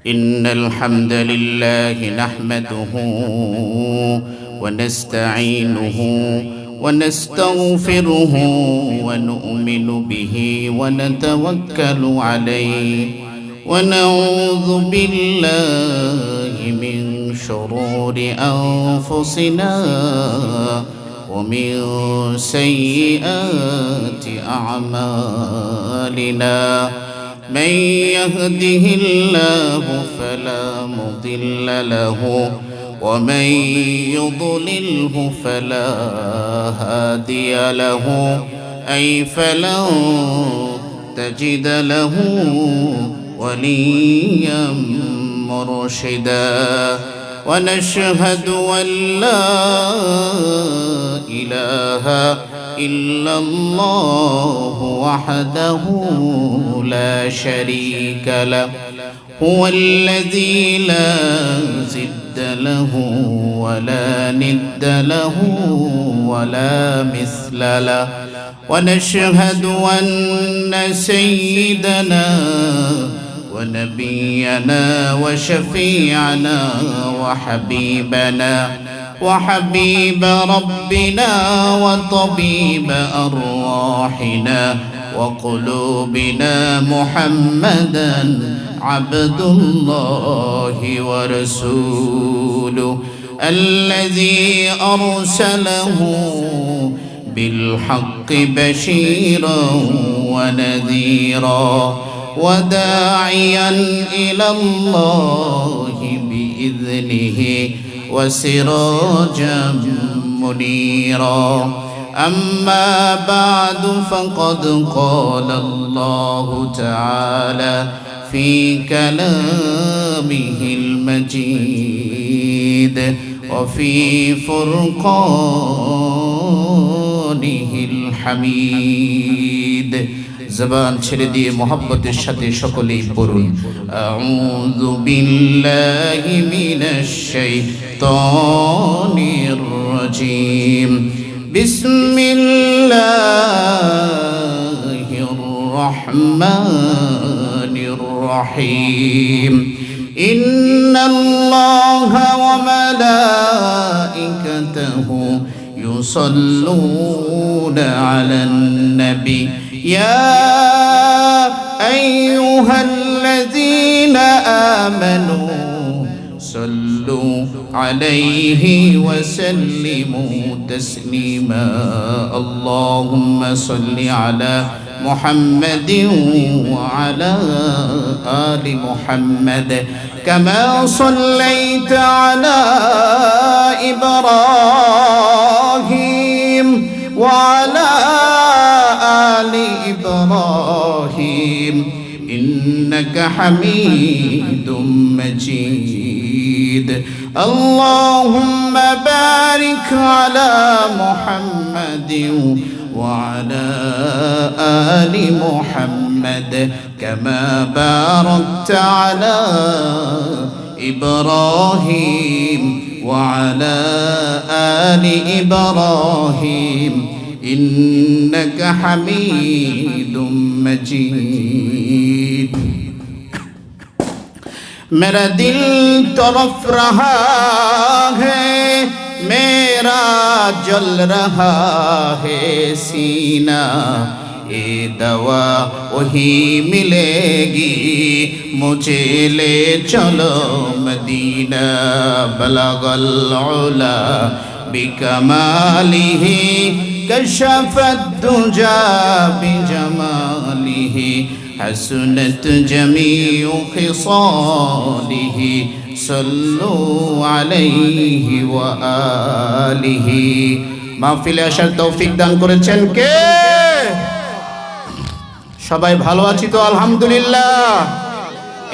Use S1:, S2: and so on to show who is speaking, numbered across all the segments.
S1: إن الحمد لله نحمده ونستعينه ونستغفره ونؤمن به ونتوكل عليه ونعوذ بالله من شرور أنفسنا ومن سيئات أعمالنا من يهده الله فلا مضل له ومن يضلله فلا هادي له أي فلن تجد له وليا مرشدا ونشهد أن لا إله إلا الله وحده لا شريك له هو الذي لا ضد له ولا ند له ولا مثل له ونشهد أن سيدنا ونبينا وشفيعنا وحبيب ربنا وطبيب أرواحنا وقلوبنا محمدا عبد الله ورسوله الذي أرسله بالحق بشيرا ونذيرا وداعيا إلى الله بإذنه وسراجا منيرا أما بعد فقد قال الله تعالى في كلامه المجيد وفي فرقانه الحميد জবান ছেড়ে দিয়ে মোহাব্বতের সাথে সকলেই পড়ুন আউযু বিল্লাহি মিনাশ শাইতানির রাজীম বিসমিল্লাহির রাহমানির রহিম ইন্নাল্লাহা ওয়া মালাইকাতাহু ইউসাল্লুনা আলান নবী يا أيها الذين آمنوا صلوا عليه وسلموا تسليما اللهم صل على محمد وعلى آل محمد كما صليت على إبراهيم وعلى آل إبراهيم إنك حميد مجيد اللهم بارك على محمد وعلى آل محمد كما باركت على إبراهيم وعلى آل إبراهيم إنك حميد مجيد मेरा दिल तरफ रहा है मेरा जल रहा है सीना ये दवा वही मिलेगी मुझे ले चलो मदीना बलगल उला बिकमालिही كشف الدجى بجماله حسنت جميع خصاله صلوا عليه وآله মাহফিলে আসার তৌফিক দান করেছেন কে সবাই ভালো আছি তো আলহামদুলিল্লাহ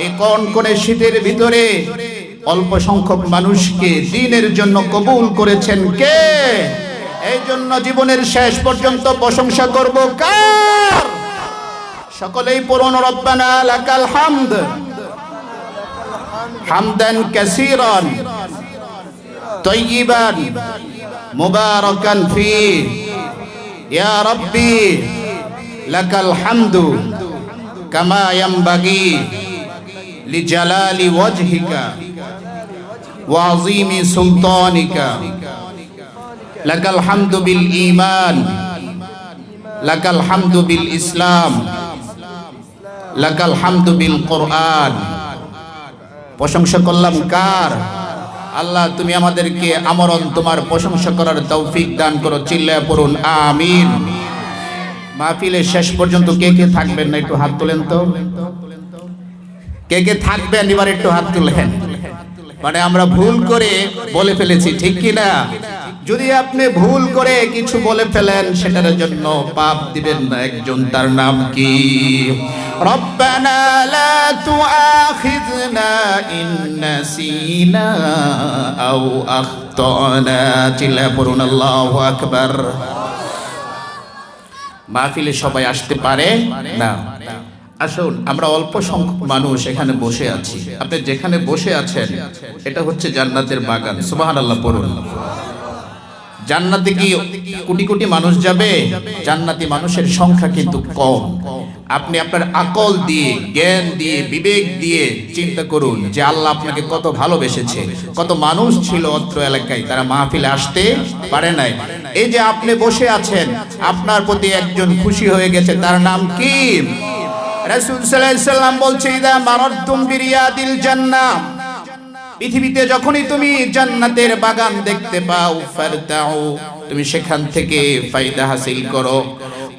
S1: এই কোন শীতের ভিতরে অল্প সংখ্যক মানুষকে দ্বীনের জন্য কবুল করেছেন কে এই জন্য জীবনের শেষ পর্যন্ত প্রশংসা করব কার সকলেই পড়ুন রব্বানা লাকাল হামদ হামদান কাসীরান তাইয়িবান মুবারাকান ফি ইয়া রাব্বি লাকাল হামদু কামা ইয়ানবাগি লিজালালি ওয়াজহিকা ওয়া আযীমি সুলতানিকা লাকাল হামদু বিল ঈমান লাকাল হামদু বিল ইসলাম লাকাল হামদু বিল কোরআন। প্রশংসা করলাম কার? আল্লাহ, তুমি আমাদেরকে আমরণ তোমার প্রশংসা করার তৌফিক দান করো। চিল্লায় পড়ুন আমিন। মাহফিলের শেষ পর্যন্ত কে কে থাকবেন না একটু হাত তোলেন তো। কে কে থাকবেন এবার একটু হাত তুলেন। মানে আমরা ভুল করে বলে ফেলেছি, ঠিক কি না? যদি আপনি ভুল করে কিছু বলে ফেলেন সেটার জন্য পাপ দিবেন না একজন, তার নাম কি? রব্বানা লা তুআখিযনা ইন নাসিনা আও আখতানা। চিল্লায় পড়ুন আল্লাহু আকবার। মাহফিলে সবাই আসতে পারে না। আসুন, আমরা অল্প সংখ্যক মানুষ এখানে বসে আছি। আপনি যেখানে বসে আছেন এটা হচ্ছে জান্নাতের বাগান। সুবহানাল্লাহ পড়ুন। জান্নাতে কি কোটি কোটি মানুষ যাবে? জান্নাতি মানুষের সংখ্যা কিন্তু কম। আপনি আপনার আকল দিয়ে, জ্ঞান দিয়ে, বিবেক দিয়ে চিন্তা করুন যে আল্লাহ আপনাকে কত ভালোবেসেছে। কত মানুষ ছিল অত্র এলাকায়, তারা মাহফিলে আসতে পারে নাই। এই যে আপনি বসে আছেন, আপনার প্রতি একজন খুশি হয়ে গেছে, তার নাম কি? রাসূল সাল্লাল্লাহু আলাইহি ওয়াসাল্লাম বলছে, ইদা মারারতুম বিরিয়াদিল জান্নাহ, পৃথিবীতে যখনই তুমি জান্নাতের বাগান দেখতে পাও, ফারতাউ, তুমি সেখান থেকে ফায়দা হাসিল করো।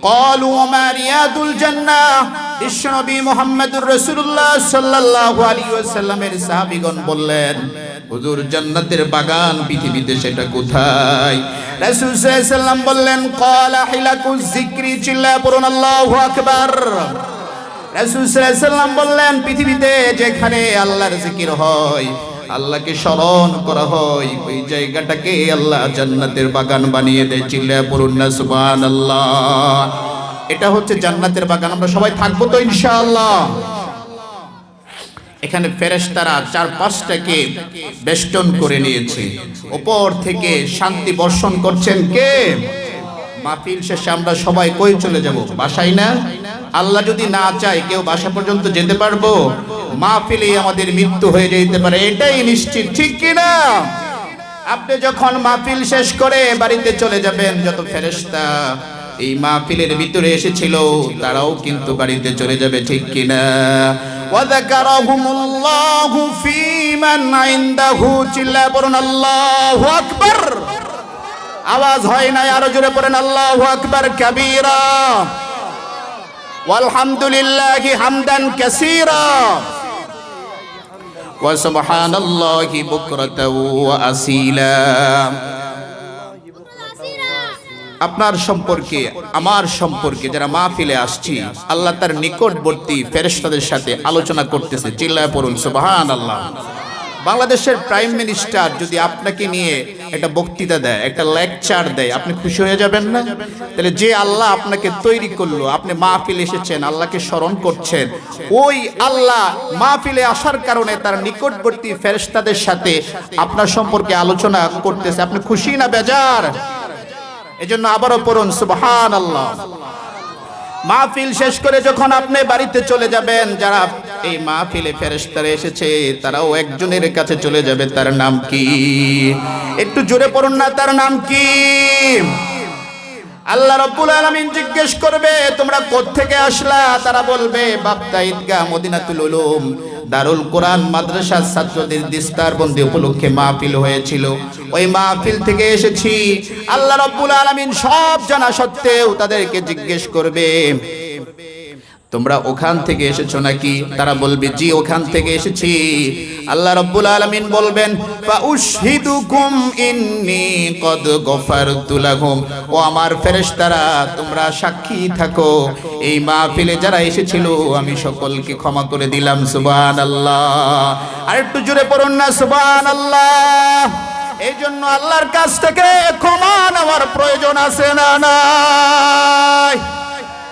S1: ক্বালু মা রিয়াদুল জান্নাহ, বিশ্বনবী মুহাম্মদুর রাসূলুল্লাহ সাল্লাল্লাহু আলাইহি ওয়াসাল্লামের সাহাবীগণ বললেন, হুজুর জান্নাতের বাগান পৃথিবীতে সেটা কোথায়? রাসূল সাল্লাল্লাহু আলাইহি ওয়াসাল্লাম বললেন, ক্বালা হিলাকুজ যিকরি। চিল্লায়ে পড়ুন আল্লাহু আকবার। রাসূল সাল্লাল্লাহু আলাইহি ওয়াসাল্লাম বললেন, পৃথিবীতে যেখানে আল্লাহর জিকির হয়, আল্লাহকে স্মরণ করা হয়, ওই জায়গাটাকে আল্লাহ জান্নাতের বাগান বানিয়ে দেয়। চিল্লায়ে পড়ুন না সুবহানাল্লাহ। এটা হচ্ছে জান্নাতের বাগান। আমরা সবাই থাকবো তো ইনশাআল্লাহ। এখানে ফেরেশতারা চারপাশটাকে বেষ্টন করে নিয়েছে, উপর থেকে শান্তি বর্ষণ করছেন কে? মাহফিল শেষে আমরা সবাই কই চলে যাব? বাসায় না? আল্লাহ যদি না চায় কেউ বাসা পর্যন্ত যেতে পারবো? মাহফিলে আমাদের মৃত্যু হয়ে যেতে পারে, এটাই নিশ্চিত, ঠিক কি না? আপনি যখন মাহফিল শেষ করে বাড়িতে চলে যাবেন, যত ফেরেশতা এই মাহফিলের ভিতরে এসেছিল তারাও কিন্তু বাড়িতে চলে যাবে, ঠিক কি না? ওয়া যাকারাহুমুল্লাহু ফী মান ইনদাহু। চিল্লায়ে পড়ুন আল্লাহু আকবার। আওয়াজ হয় না, আরো জোরে পড়েন আল্লাহু আকবার কাবীরা ওয়ালহামদুলিল্লাহি হামদান কাসীরা ওয়া সুবহানাল্লাহি বুকরাতাও ওয়া আসীলা। আপনার সম্পর্কে, আমার সম্পর্কে যারা মাহফিলে আসছি, আল্লাহ তার নিকটবর্তী ফেরেশতাদের সাথে আলোচনা করতেছে। চিল্লায়ে পড়ুন সুবহানাল্লাহ। বাংলাদেশের প্রাইম মিনিস্টার যদি আপনাকে নিয়ে একটা বক্তৃতা দেয়, একটা লেকচার দেয়, আপনি খুশি হয়ে যাবেন না? তাহলে যে আল্লাহ আপনাকে তৈরি করলো, আপনি মাহফিলে এসেছেন, আল্লাহকে স্মরণ করছেন, ওই আল্লাহ মাহফিলে আসার কারণে তার নিকটবর্তী ফেরেশতাদের সাথে আপনার সম্পর্কে আলোচনা করতেছে। আপনি খুশি না বেজার? এজন্য আবারও পড়ুন সুবহানাল্লাহ। মাহফিল শেষ করে যখন আপনি বাড়িতে চলে যাবেন, যারা এই মাহফিলে ফেরেশতারা এসেছে তারাও একজনের কাছে চলে যাবে, তার নাম কি? একটু জোরে পড়ুন না, তার নাম কি? আল্লাহ রাব্বুল আলামিন জিজ্ঞেস করবে, তোমরা কোত্থেকে আসলা? তারা বলবে, বাপ্তা ঈদগাহ মদিনাতুল উলুম দারুল কোরআন মাদ্রাসার ছাত্রদের দিস্তারবন্দি উপলক্ষে মাহফিল হয়েছিল, ওই মাহফিল থেকে এসেছি। আল্লাহ রাব্বুল আলামিন সব জানা সত্ত্বেও তাদেরকে জিজ্ঞেস করবে, তোমরা ওখান থেকে এসেছো নাকি? তারা বলবে, জি ওখান থেকে এসেছি। আল্লাহ রাব্বুল আলামিন বলবেন, ফাউশহিদুকুম ইন্নী কদ গফারতু লাহুম। ও আমার ফেরেশতারা, তোমরা সাক্ষী থাকো, এই মাহফিলে যারা এসেছিল আমি সকলকে ক্ষমা করে দিলাম। সুবহানাল্লাহ। আর একটু জোরে পড়ুন না সুবহানাল্লাহ। এই জন্য আল্লাহর কাছ থেকে ক্ষমা নেওয়ার প্রয়োজন আছে না নাই?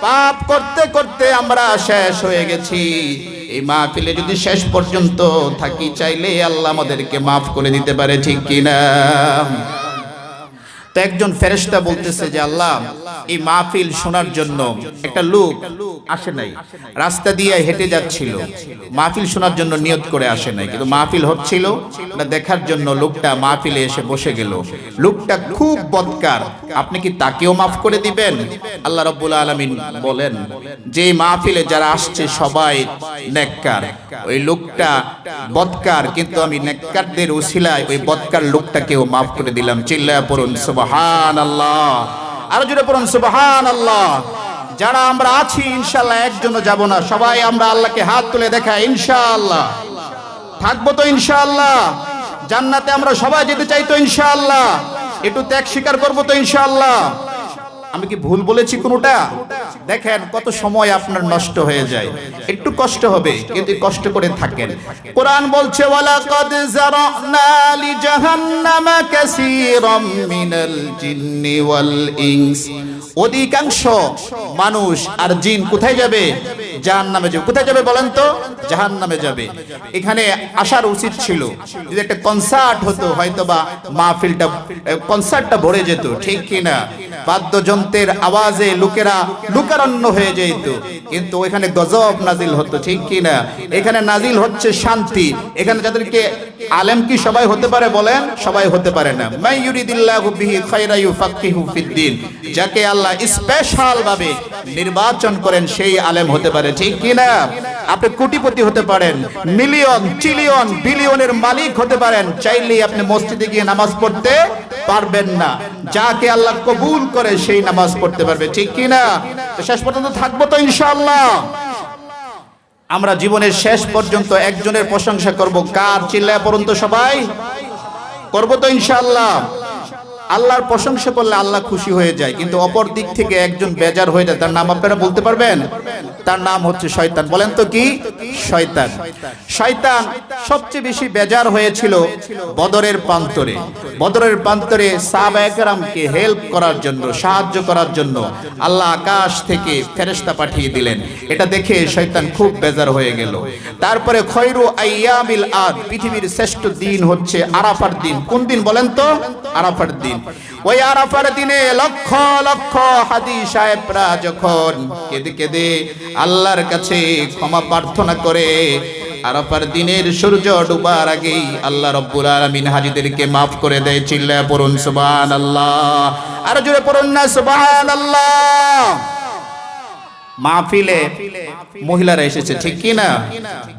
S1: পাপ করতে করতে আমরা শেষ হয়ে গেছি। এই মাহফিলে যদি শেষ পর্যন্ত থাকি, চাইলে আল্লাহ আমাদেরকে মাফ করে দিতে পারে, ঠিক কিনা? তো একজন ফেরেশতা বলতেছে যে, আল্লাহ এই মাহফিল শোনার জন্য একটা লোক আসে নাই, রাস্তা দিয়ে হেঁটে যাচ্ছিল, মাহফিল শোনার জন্য নিয়ত করে আসে নাই, কিন্তু মাহফিল হচ্ছিল না দেখার জন্য লোকটা মাহফিলে এসে বসে গেল। লোকটা খুব বদকার, আপনি কি তাকেও মাফ করে দিবেন? আল্লাহ রাব্বুল আলামিন বলেন যে মাহফিলে যারা আসছে সবাই নেককার, ওই লোকটা বদকার, কিন্তু আমি নেককারদের উসিলায় ওই বদকার লোকটাকেও মাফ করে দিলাম। চিল্লায়া পড়ুন সুবহানাল্লাহ, আরো জোরে পড়ুন সুবহানাল্লাহ। যারা আমরা আছি ইনশাআল্লাহ একজনও যাব না, সবাই আমরা আল্লাহকে হাত তুলে দেখাই ইনশাআল্লাহ। থাকবো তো ইনশাআল্লাহ, জান্নাতে আমরা সবাই যেতে চাই তো ইনশাআল্লাহ, একটু ত্যাগ স্বীকার করবো তো ইনশাআল্লাহ। আমি কি ভুল বলেছি কোনটা? দেখেন কত সময় আপনার নষ্ট হয়ে যায়, একটু কষ্ট হবে কিন্তু কষ্ট করে থাকেন। কোরআন বলছে ওয়ালাকাদ যারানা লিজাহান্নামা কাসীরাম মিনাল জিন্নি ওয়াল ইনস, অধিকাংশ মানুষ আর জিন কোথায় যাবে? জাহান্নামে যাবে। কোথায় যাবে বলেন তো? জাহান্নামে যাবে। এখানে আসার উচিত ছিল, যদি একটা কনসার্ট হতো হয়তোবা মাহফিলটা কনসার্টটা ভরে যেত, ঠিক কিনা? বাদ্যযন্ত্রের আওয়াজে লোকেরা লুকারণ্য হয়ে যেত, কিন্তু এখানে গজব নাজিল হতো, ঠিক কিনা? এখানে নাজিল হচ্ছে শান্তি। এখানে যাদেরকে আলেম কি সবাই হতে পারে বলেন? সবাই হতে পারে না। মাই ইউরিদিল্লাহু বিহি খায়রা ইউফাক্কিহু ফিদ্দিন, যাকে আল্লাহ স্পেশাল ভাবে নির্বাচন করেন সেই আলেম হতে পারে, ঠিক কিনা? আপনি কোটিপতি হতে পারেন, মিলিয়ন ট্রিলিয়ন বিলিয়নের মালিক হতে পারেন, চাইলেই আপনি মসজিদে গিয়ে নামাজ পড়তে পারবেন না। যাকে আল্লাহ কবুল করে সেই নামাজ পড়তে পারবে, ঠিক কিনা? তো শেষ পর্যন্ত থাকবো তো ইনশাআল্লাহ। আমরা জীবনের শেষ পর্যন্ত একজনের প্রশংসা করব, কার? চিল্লায় পড়ুন তো সবাই। করবো তো ইনশাআল্লাহ। আল্লাহর প্রশংসা করলে আল্লাহ খুশি হয়ে যায়, কিন্তু অপর দিক থেকে একজন বেজার হয়ে যায়। তার নাম আপনারা বলতে পারবেন? তার নাম হচ্ছে শয়তান। বলেন তো কি? শয়তান। শয়তান সবচেয়ে বেশি বেজার হয়েছিল বদরের প্রান্তরে। বদরের প্রান্তরে সাহাবায়ে কেরামকে হেল্প করার জন্য, সাহায্য করার জন্য আল্লাহ আকাশ থেকে ফেরেশতা পাঠিয়ে দিলেন। এটা দেখে শয়তান খুব বেজার হয়ে গেল। তারপরে খয়রু আইয়ামিল আদ, পৃথিবীর শ্রেষ্ঠ দিন হচ্ছে আরাফার দিন। কোন দিন বলেন তো? আরাফার দিন। ওই আরাফার দিনে লক্ষ লক্ষ হাদী সাহেবরা যখন কেঁদে কেঁদে আল্লাহর কাছে ক্ষমা প্রার্থনা করে, আরাফার দিনের সূর্য ডুবার আগেই আল্লাহ রাব্বুল আলামিন হাজীদেরকে মাফ করে দেয়। চিল্লায়া পড়ুন সুবহানাল্লাহ, আর জোরে পড়ুন না সুবহানাল্লাহ। মাহফিলে মহিলারা এসেছে, ঠিক কি না?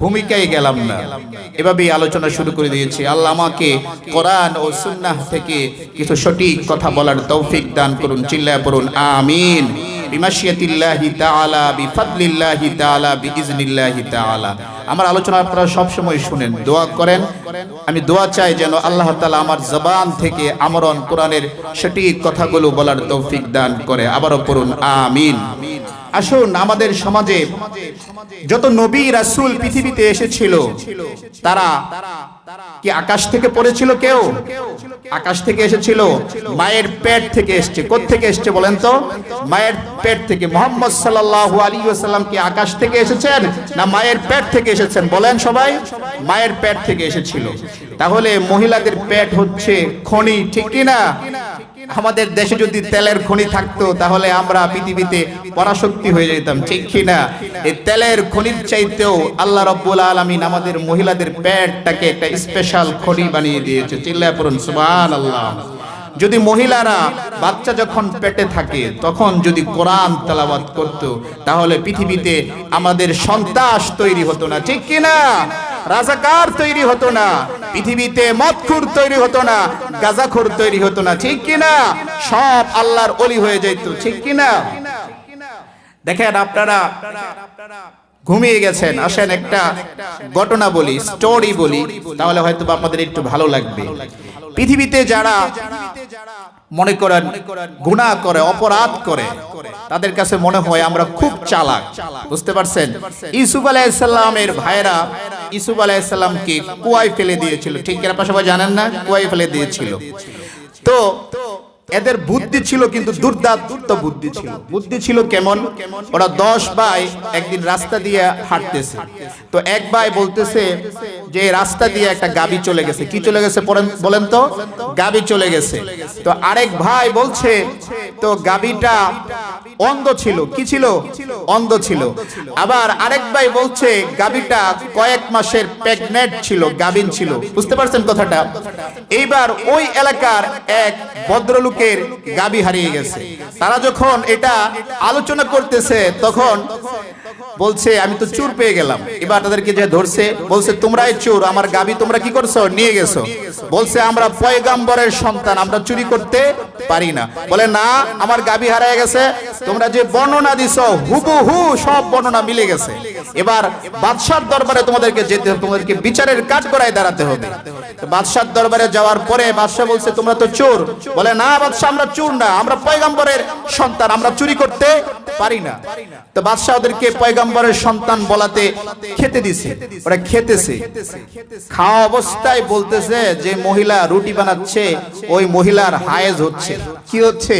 S1: ভূমিকায় গেলাম না, এভাবেই আলোচনা শুরু করে দিয়েছি। আল্লাহ আমাকে কোরআন ও সুন্নাহ থেকে কিছু সঠিক কথা বলার তৌফিক দান করুন। চিল্লায়া পড়ুন আমিন। বিমাশিয়াতিল্লাহি তাআলা, বিফাদলিল্লাহি তাআলা, বিইজনিল্লাহি তাআলা। আমার আলোচনা আপনারা সব সময় শুনেন, দোয়া করেন। আমি দোয়া চাই যেন আল্লাহ তাআলা আমার জবান থেকে আমরণ কোরআনের সঠিক কথাগুলো বলার তৌফিক দান করে। আবারও পড়ুন আমিন। আসুন, আমাদের সমাজে যত নবী রাসূল পৃথিবীতে এসেছিল তারা কি আকাশ থেকে পড়েছিল? কেউ আকাশ থেকে এসেছিল? মায়ের পেট থেকে এসেছে। কোথা থেকে এসেছে বলেন তো? মায়ের পেট থেকে। মুহাম্মদ সাল্লাল্লাহু আলাইহি ওয়াসাল্লাম কি আকাশ থেকে এসেছেন না মায়ের পেট থেকে এসেছেন? বলেন সবাই। মায়ের পেট থেকে এসেছিল। তাহলে মহিলাদের পেট হচ্ছে খনি, ঠিক কি না? আমাদের দেশে যদি তেলের খনি থাকতো তাহলে আমরা পৃথিবীতে পরাশক্তি হয়ে যেতাম, ঠিক কি না? এই তেলের খনির চাইতেও আল্লাহ রাব্বুল আলামিন আমাদের মহিলাদের পেটটাকে একটা স্পেশাল খনি বানিয়ে দিয়েছে। চিল্লায়া পড়ুন সুবহানাল্লাহ। যদি মহিলারা বাচ্চা যখন পেটে থাকে তখন যদি কোরআন তেলাওয়াত করত তাহলে পৃথিবীতে আমাদের সন্তাস তৈরি হতো না, ঠিক কি না? রাজাকার তৈরি হতো না, পৃথিবীতে মদখোর তৈরি হতো না, গাঁজাখোর তৈরি হতো না, ঠিক কি না? সব আল্লাহর ওলি হয়ে যেত, ঠিক কি না? দেখেন, আপনারা ঘুমিয়ে গেছেন, আসেন একটা ঘটনা বলি, স্টোরি বলি, তাহলে হয়তো আপনাদের একটু ভালো লাগবে। পৃথিবীতে যারা মনে করেন গুনাহ করে, অপরাধ করে, তাদের কাছে মনে হয় আমরা খুব চালাক। বুঝতে পারছেন? ইউসুফ আলাইহিস সালামের ভাইরা ইউসুফ আলাইহিস সালামকে কুয়ায় ফেলে দিয়েছিল, ঠিক কি? আপনারা সবাই জানেন না? কুয়ায় ফেলে দিয়েছিল। তো এদের বুদ্ধি ছিল কিন্তু দুর্দান্ত বুদ্ধি ছিল। বুদ্ধি ছিল কেমন? ওরা 10 ভাই একদিন রাস্তা দিয়ে হাঁটতেছে। তো এক ভাই বলতেছে যে রাস্তা দিয়ে একটা গাবি চলে গেছে। কি চলে গেছে বলেন তো? গাবি চলে গেছে। তো আরেক ভাই বলছে তো গাবিটা অন্ধ ছিল। কি ছিল? অন্ধ ছিল। আবার আরেক ভাই বলছে গাবিটা কয়েক মাসের প্রেগন্যান্ট ছিল, গাবিন ছিল। বুঝতে পারছেন কথাটা? এইবার ওই এলাকার এক ভদ্রলোকের গাবি হারিয়ে গেছে। তারা যখন এটা আলোচনা করতেছে তখন বলছে আমি তো চোর পেয়ে গেলাম। এবার তাদেরকে যে ধরছে বলছে তোমরাই চোর, আমার গাবি তোমরা কি করছো? নিয়ে গেছো। বলছে আমরা পয়গাম্বরের সন্তান, আমরা চুরি করতে পারি না। বলে না, আমার গাবি হারিয়ে গেছে, তোমরা যে বর্ণনা দিছো হুবহু সব বর্ণনা মিলে গেছে। এবার বাদশার দরবারে তোমাদেরকে যেতে হবে, তোমাদেরকে বিচারের কাঠগড়ায় দাঁড়াতে হবে। বাদশার দরবারে যাওয়ার পরে বাদশা বলছে তোমরা তো চোর। বলে না বাদশা, আমরা চোর না, আমরা পয়গাম্বরের সন্তান, আমরা চুরি করতে পারি না। তো বাদশা ওদেরকে পয়গাম্বরের সন্তান বলাতে খেতে দিছে। ওরা খেতেছে। খাওয়া অবস্থায় বলতেছে যে মহিলা রুটি বানাচ্ছে ওই মহিলার হায়েজ হচ্ছে। কি হচ্ছে?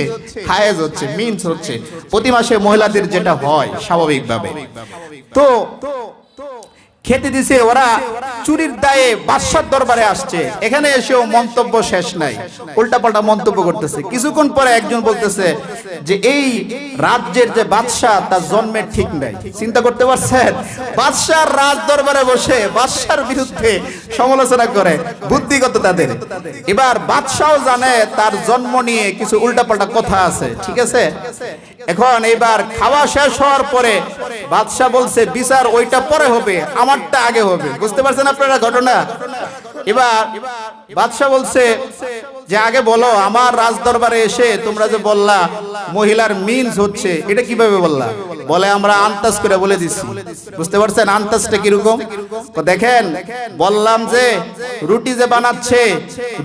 S1: হায়েজ হচ্ছে, মিন্স হচ্ছে। প্রতি মাসে মহিলাদের যেটা হয় স্বাভাবিকভাবে। তো খেতে দিছে। ওরা চুরির দায়ে বাদশার দরবারে আসছে। এখানে এসেও মন্তব্য শেষ নাই, উল্টাপাল্টা মন্তব্য করতেছে। কিছুক্ষণ পরে একজন বলতেছে যে এই রাজ্যের যে বাদশাহ তার জন্মের ঠিক নাই। চিন্তা করতে পারছেন? বাদশার রাজ দরবারে বসে বাদশার বিরুদ্ধে সমালোচনা করে, বুদ্ধিগত তাদের। এবার বাদশাও জানে তার জন্ম নিয়ে কিছু উল্টাপাল্টা কথা আছে, ঠিক আছে? এখন এবার খাওয়া শেষ হওয়ার পরে বাদশা বলছে বিচার ওইটা পরে হবে, আমারটা আগে হবে। বুঝতে পারছেন আপনারা ঘটনা? এবার বাদশা বলছে যে আগে বলো, আমার রাজ দরবারে এসে তোমরা যে বললা মহিলার মিন্স হচ্ছে, এটা কিভাবে বললা? বলে আমরা আন্তাজ করে বলে দিছি। বুঝতে পারছেন আন্তাজটা কিরকম? তো দেখেন, বললাম যে রুটি যে বানাচ্ছে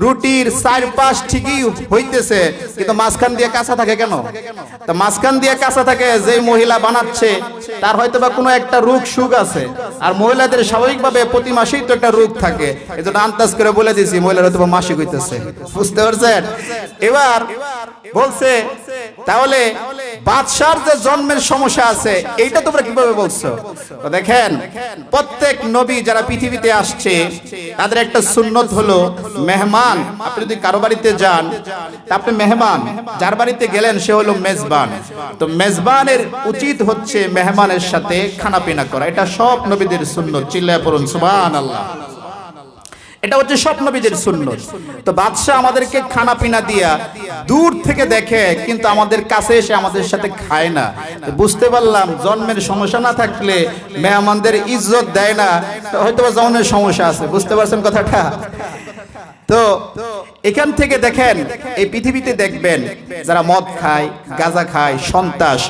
S1: রুটির চারপাশ ঠিকই হইতেছে, কিন্তু মাঝখান দিয়ে কাঁচা থাকে কেন? তো মাঝখান দিয়ে কাঁচা থাকে যে মহিলা বানাচ্ছে তার হয়তো বা কোনো একটা রোগ সুখ আছে, আর মহিলাদের স্বাভাবিকভাবে প্রতি মাসেই তো একটা রোগ থাকে। এজন্য আন্তাজ করে বলে দিছি মহিলার হয়তো বা মাসিক হইতেছে। বুঝতে পারছেন? এবার বলছে তাহলে বাদশার যে জন্মের সমস্যা আছে এইটা তোমরা কিভাবে বলছো? তো দেখেন, প্রত্যেক নবী যারা পৃথিবীতে আসছে তাদের একটা সুন্নত হলো মেহমান। আপনি যদি কারো বাড়িতে যান, আপনি মেহমান, যার বাড়িতে গেলেন সে হলো মেজবান। তো মেজবানের উচিত হচ্ছে মেহমানের সাথে খানা পিনা করা। এটা সব নবীদের সুন্নত। চিল্লায় পড়ুন সুবহানাল্লাহ। এটা হচ্ছে সব নবীদের সুন্নত। তো বাদশা আমাদেরকে খানা পিনা দিয়া দূর থেকে দেখে, কিন্তু আমাদের কাছে এসে আমাদের সাথে খায় না। বুঝতে পারলাম জন্মের সমস্যা না থাকলে মেহমানদের ইজ্জত দেয় না, হয়তো জন্মের সমস্যা আছে। বুঝতে পারছেন কথাটা? তো এখান থেকে দেখেন, এই পৃথিবীতে দেখবেন যারা মদ খায়, গাঁজা খায়, সন্ত্রাস,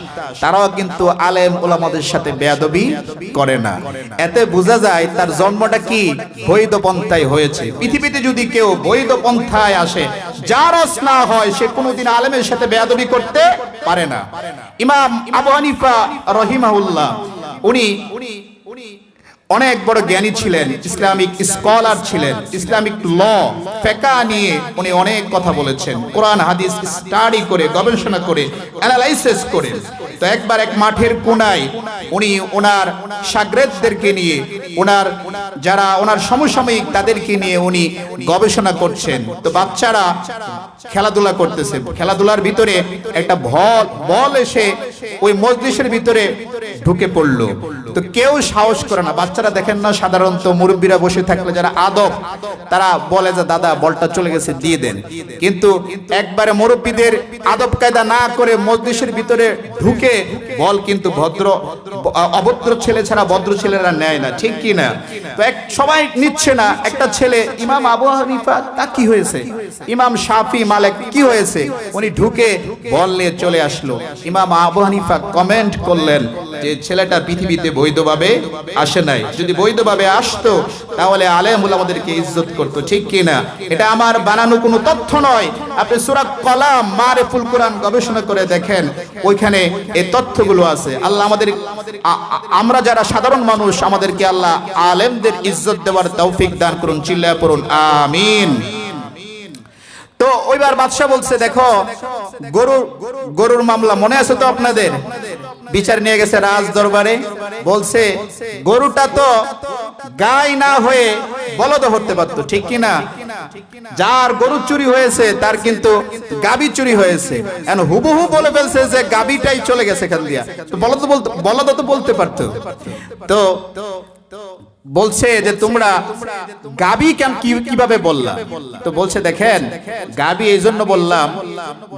S1: তারাও কিন্তু আলেম ওলামাদের সাথে বেয়াদবি করে না। এতে বোঝা যায় তার জন্মটা কি বৈধ পন্থায় হয়েছে। পৃথিবীতে যদি কেউ বৈধ পন্থায় আসে, জারজ না হয়, সে কোনোদিন আলেমের সাথে বেয়াদবি করতে পারে না। ইমাম আবু হানিফা রাহিমাহুল্লাহ উনি অনেক বড় জ্ঞানী ছিলেন, ইসলামিক স্কলার ছিলেন, ইসলামিক ল ফিকহ নিয়ে উনি অনেক কথা বলেছেন, কোরআন হাদিস স্টাডি করে, গবেষণা করে, অ্যানালাইসিস করে। তো একবার এক মাঠের কোনায় উনি ওনার শাগরেদদেরকে নিয়ে, যারা ওনার সমসাময়িক তাদেরকে নিয়ে উনি গবেষণা করছেন। তো বাচ্চারা খেলাধুলা করতেছে, খেলাধুলার ভিতরে একটা বল এসে ওই মজলিসের ভিতরে ঢুকে পড়লো। তো কেউ সাহস করে না। বাচ্চারা দেখেন না, সাধারণত মুরব্বীরা বসে থাকলে যারা আদব, তারা বলে যে দাদা বলটা চলে গেছে, দিয়ে দেন। কিন্তু একবারে মুরব্বীদের আদব কায়দা না করে মজলিসের ভিতরে ঢুকে বল কিন্তু অভদ্র ছেলে ছাড়া ভদ্র ছেলেরা নেয় না, ঠিক কি না? তো সবাই নিচ্ছে না। একটা ছেলে, ইমাম আবু হানিফা, তা কি হয়েছে? ইমাম শাফি, মালিক, কি হয়েছে? উনি ঢুকে বল নিয়ে চলে আসলো। ইমাম আবু হানিফা কমেন্ট করলেন যে ছেলেটা পৃথিবীতে বৈধভাবে আসে নাই, যদি বৈধভাবে আসতো তাহলে আলেম ওলামাদেরকে ইজ্জত করতো, ঠিক কি না? এটা আমার বানানো কোনো তথ্য নয়। আপনি সূরা কলাম মারিফুল কোরআন গবেষণা করে দেখেন, ওইখানে এই তথ্যগুলো আছে। আল্লাহ আমরা যারা সাধারণ মানুষ, আমাদেরকে আল্লাহ আলেমদের ইজ্জত দেওয়ার তৌফিক দান করুন। চিল্লায়া পড়ুন আমিন। তো ওইবার বাদশা বলছে, দেখো গরুর মামলা মনে আছে তো আপনাদের, বিচার নিয়ে গেছে রাজ দরবারে, বলছে গরুটা তো গাই না হয়ে বলদ হতে পারতো, ঠিক কিনা? যার গরু চুরি হয়েছে তার কিন্তু গাবি চুরি হয়েছে, এখন হুবহু বলে ফেলছে যে গাবিটাই চলে গেছে এখান দিয়া, তো বলদ তো বলতে পারতো। তো বলছে যে তোমরা গাবি কেন কিভাবে বললা? তো বলছে দেখেন, গাবি এই জন্য বললাম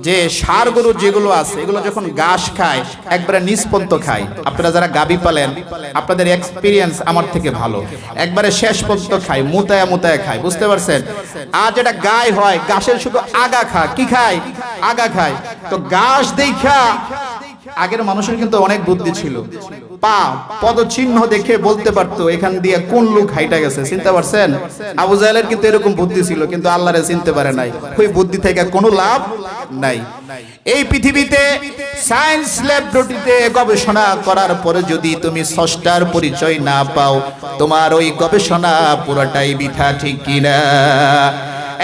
S1: যে ষাঁড় গরু যেগুলো আছে এগুলো যখন ঘাস খায় একবারে নিষ্পন্ত খায়। আপনারা যারা গাবি পালেন আপনাদের এক্সপিরিয়েন্স আমার থেকে ভালো, একবারে শেষ পর্যন্ত খায়, মুতায়া মুতায়া খায়, বুঝতে পারছেন? আর যেটা গাই হয় ঘাসের শুধু আগা খায়, কি খায়? আগা খায়। তো ঘাস দেখা আগের মানুষের কিন্তু অনেক বুদ্ধি ছিল, পা পদচিহ্ন দেখে বলতে পারতো এখান দিয়ে কোন লোক হাইটা গেছে, চিনতে পারছেন? আবু জাহেলের কিন্তু এরকম বুদ্ধি ছিল, কিন্তু আল্লাহরে চিনতে পারে নাই। ওই বুদ্ধি থেকে কোনো লাভ নাই। এই পৃথিবীতে সায়েন্স ল্যাবরেটরিতে গবেষণা করার পরে যদি তুমি স্রষ্টার পরিচয় না পাও, তোমার ওই গবেষণা পুরোটাই বৃথা, ঠিক কিনা?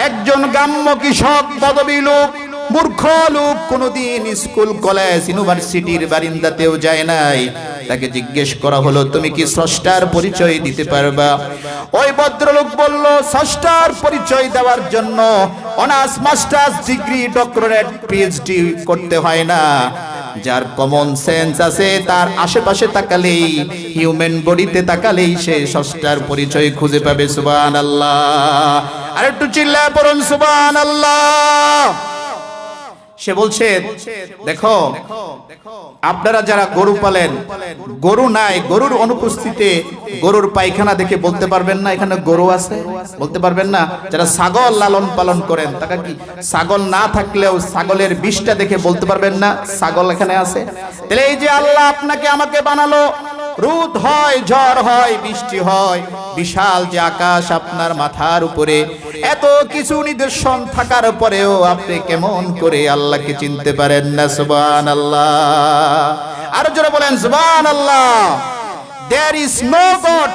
S1: একজন গ্রাম্য কৃষক পদবী লোক, মূর্খ লোক, কোনদিন স্কুল কলেজ ইউনিভার্সিটির বারিন্দাতেও যায় নাই, তাকে জিজ্ঞেস করা হলো তুমি কি স্রষ্টার পরিচয় দিতে পারবা? ওই ভদ্রলোক বলল স্রষ্টার পরিচয় দেওয়ার জন্য honours masters degree doctorate PhD করতে হয় না, যার কমন সেন্স আছে তার আশেপাশে তাকালেই, হিউম্যান বডিতে তাকালেই সে স্রষ্টার পরিচয় খুঁজে পাবে। সুবহানাল্লাহ, আর একটু চিল্লায় পড়ুন সুবহানাল্লাহ। সে বলছে দেখো আপনারা যারা গরু পালেন, গরু নাই, গরুর অনুপস্থিতিতে গরুর পায়খানা দেখে বলতে পারবেন না এখানে গরু আছে, বলতে পারবেন না। যারা ছাগল লালন পালন করেন তারা কি ছাগল না থাকলেও ছাগলের বিষটা দেখে বলতে পারবেন না ছাগল এখানে আছে? তাহলে এই যে আল্লাহ আপনাকে আমাকে বানালো, রোদ হয়, ঝড় হয়, বৃষ্টি হয়, বিশাল যে আকাশ আপনার মাথার উপরে, এত কিছু নিদর্শন থাকার পরেও আপনি কেমন করে আল্লাহকে চিনতে পারেন না? সুবহানাল্লাহ, আরো জোরে বলেন সুবহানাল্লাহ। There is no God।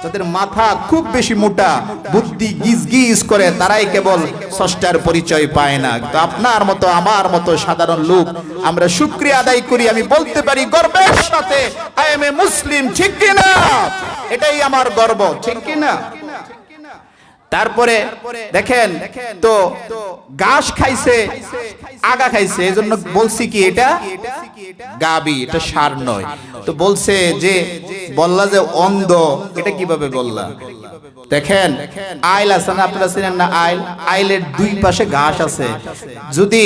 S1: যাদের মাথা খুব বেশি মোটা, বুদ্ধি গিজ গিজ করে, তারাই কেবল স্রষ্টার পরিচয় পায় না। তো আপনার মতো আমার মতো সাধারণ লোক আমরা শুকরিয়া আদায় করি, আমি বলতে পারি গর্বের সাথে আই এম এ মুসলিম, ঠিক কিনা? এটাই আমার গর্ব, ঠিক কিনা? তারপরে দেখেন তো ঘাস খাইছে, আগা খাইছে, এজন্য বলছি কি এটা গাবি, এটা ষাঁড় নয়। তো বলছে যে বললা যে অন্ধ, এটা কিভাবে বললা? দেখেন আইল আছে না, আপনারা চিনেন না আইল? আইলের দুই পাশে ঘাস আছে, যদি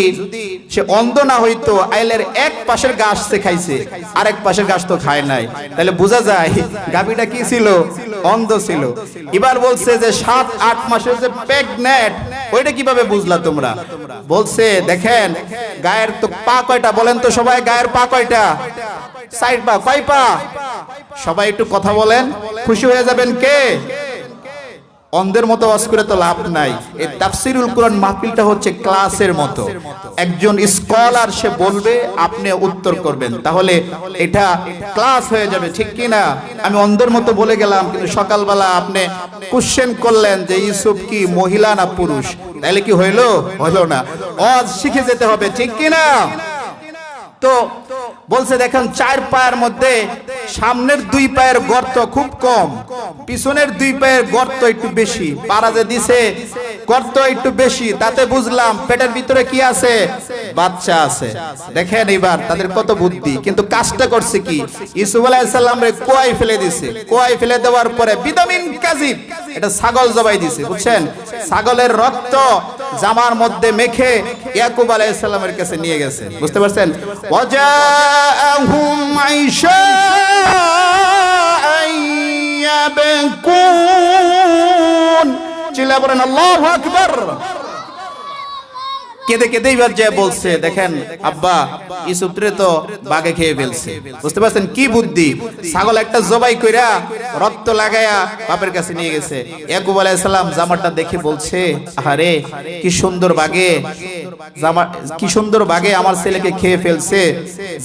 S1: সে অন্ধ না হইতো আইলের এক পাশের ঘাস সে খাইছে, আরেক পাশের ঘাস তো খায় নাই, তাহলে বোঝা যায় গাবিটা কি ছিল? অন্ধ ছিল। এবার বলছে যে 7-8 মাসের যে প্রেগন্যান্ট, ওইটা কিভাবে বুঝলা তোমরা? বলছে দেখেন গায়ের তো পা কয়টা বলেন তো সবাই, গায়ের পা কয়টা? 4 পা। কয় পা? সবাই একটু কথা বলেন, খুশি হয়ে যাবেন। কে? অন্ধের মতো ওয়াজ করে তো লাভ নাই। এই তাফসীরুল কোরআন মাহফিলটা হচ্ছে ক্লাসের মতো, একজন স্কলার সে বলবে, আপনি উত্তর করবেন, তাহলে এটা ক্লাস হয়ে যাবে, ঠিক কি না? আমি অন্ধের মতো বলে গেলাম, কিন্তু সকালবেলা আপনি কোশ্চেন করলেন যে ইউসুফ কি মহিলা না পুরুষ, তাহলে কি হইলো? হলো না। ওয়াজ শিখে যেতে হবে, ঠিক কি না? তো বলছে দেখেন 4 পায়ের মধ্যে সামনের 2 পায়ের গর্ত খুব কম, পিছনের 2 পায়ের গর্ত একটু বেশি, পাড়া যে দিছে গর্ত একটু বেশি, তাতে বুঝলাম পেটের ভিতরে কি আছে? বাচ্চা আছে। দেখেন এবার তাদের কত বুদ্ধি, কিন্তু কাজটা করছে কি? ইউসুফ আলাইহিস সালাম রে কুয়ায় ফেলে দিছে। কুয়ায় ফেলে দেওয়ার পরে বিদামিন কাযিব, এটা ছাগল জবাই দিছে, বুঝছেন? ছাগলের রক্ত জামার মধ্যে মেখে ইয়াকুব আলাইহিস সালামের কাছে নিয়ে গেছে, বুঝতে পারছেন? ওয়াজাহুম আইশা আইয়াবকুন, চিল্লা বলেন আল্লাহু আকবার। কেঁদে কেঁদে এবার যে বলছে দেখেন আব্বা ইউসুফ রে তো বাঘে খেয়ে ফেলছে, বুঝতে পারছেন কি বুদ্ধি? ছাগল একটা জবাই কইরা রক্ত লাগায়া বাপের কাছে নিয়ে গেছে। ইয়াকুব আলাইহিস সালাম জামাটা দেখে বলছে আরে কি সুন্দর বাঘে, জামা কি সুন্দর বাঘে আমার ছেলেকে খেয়ে ফেলছে।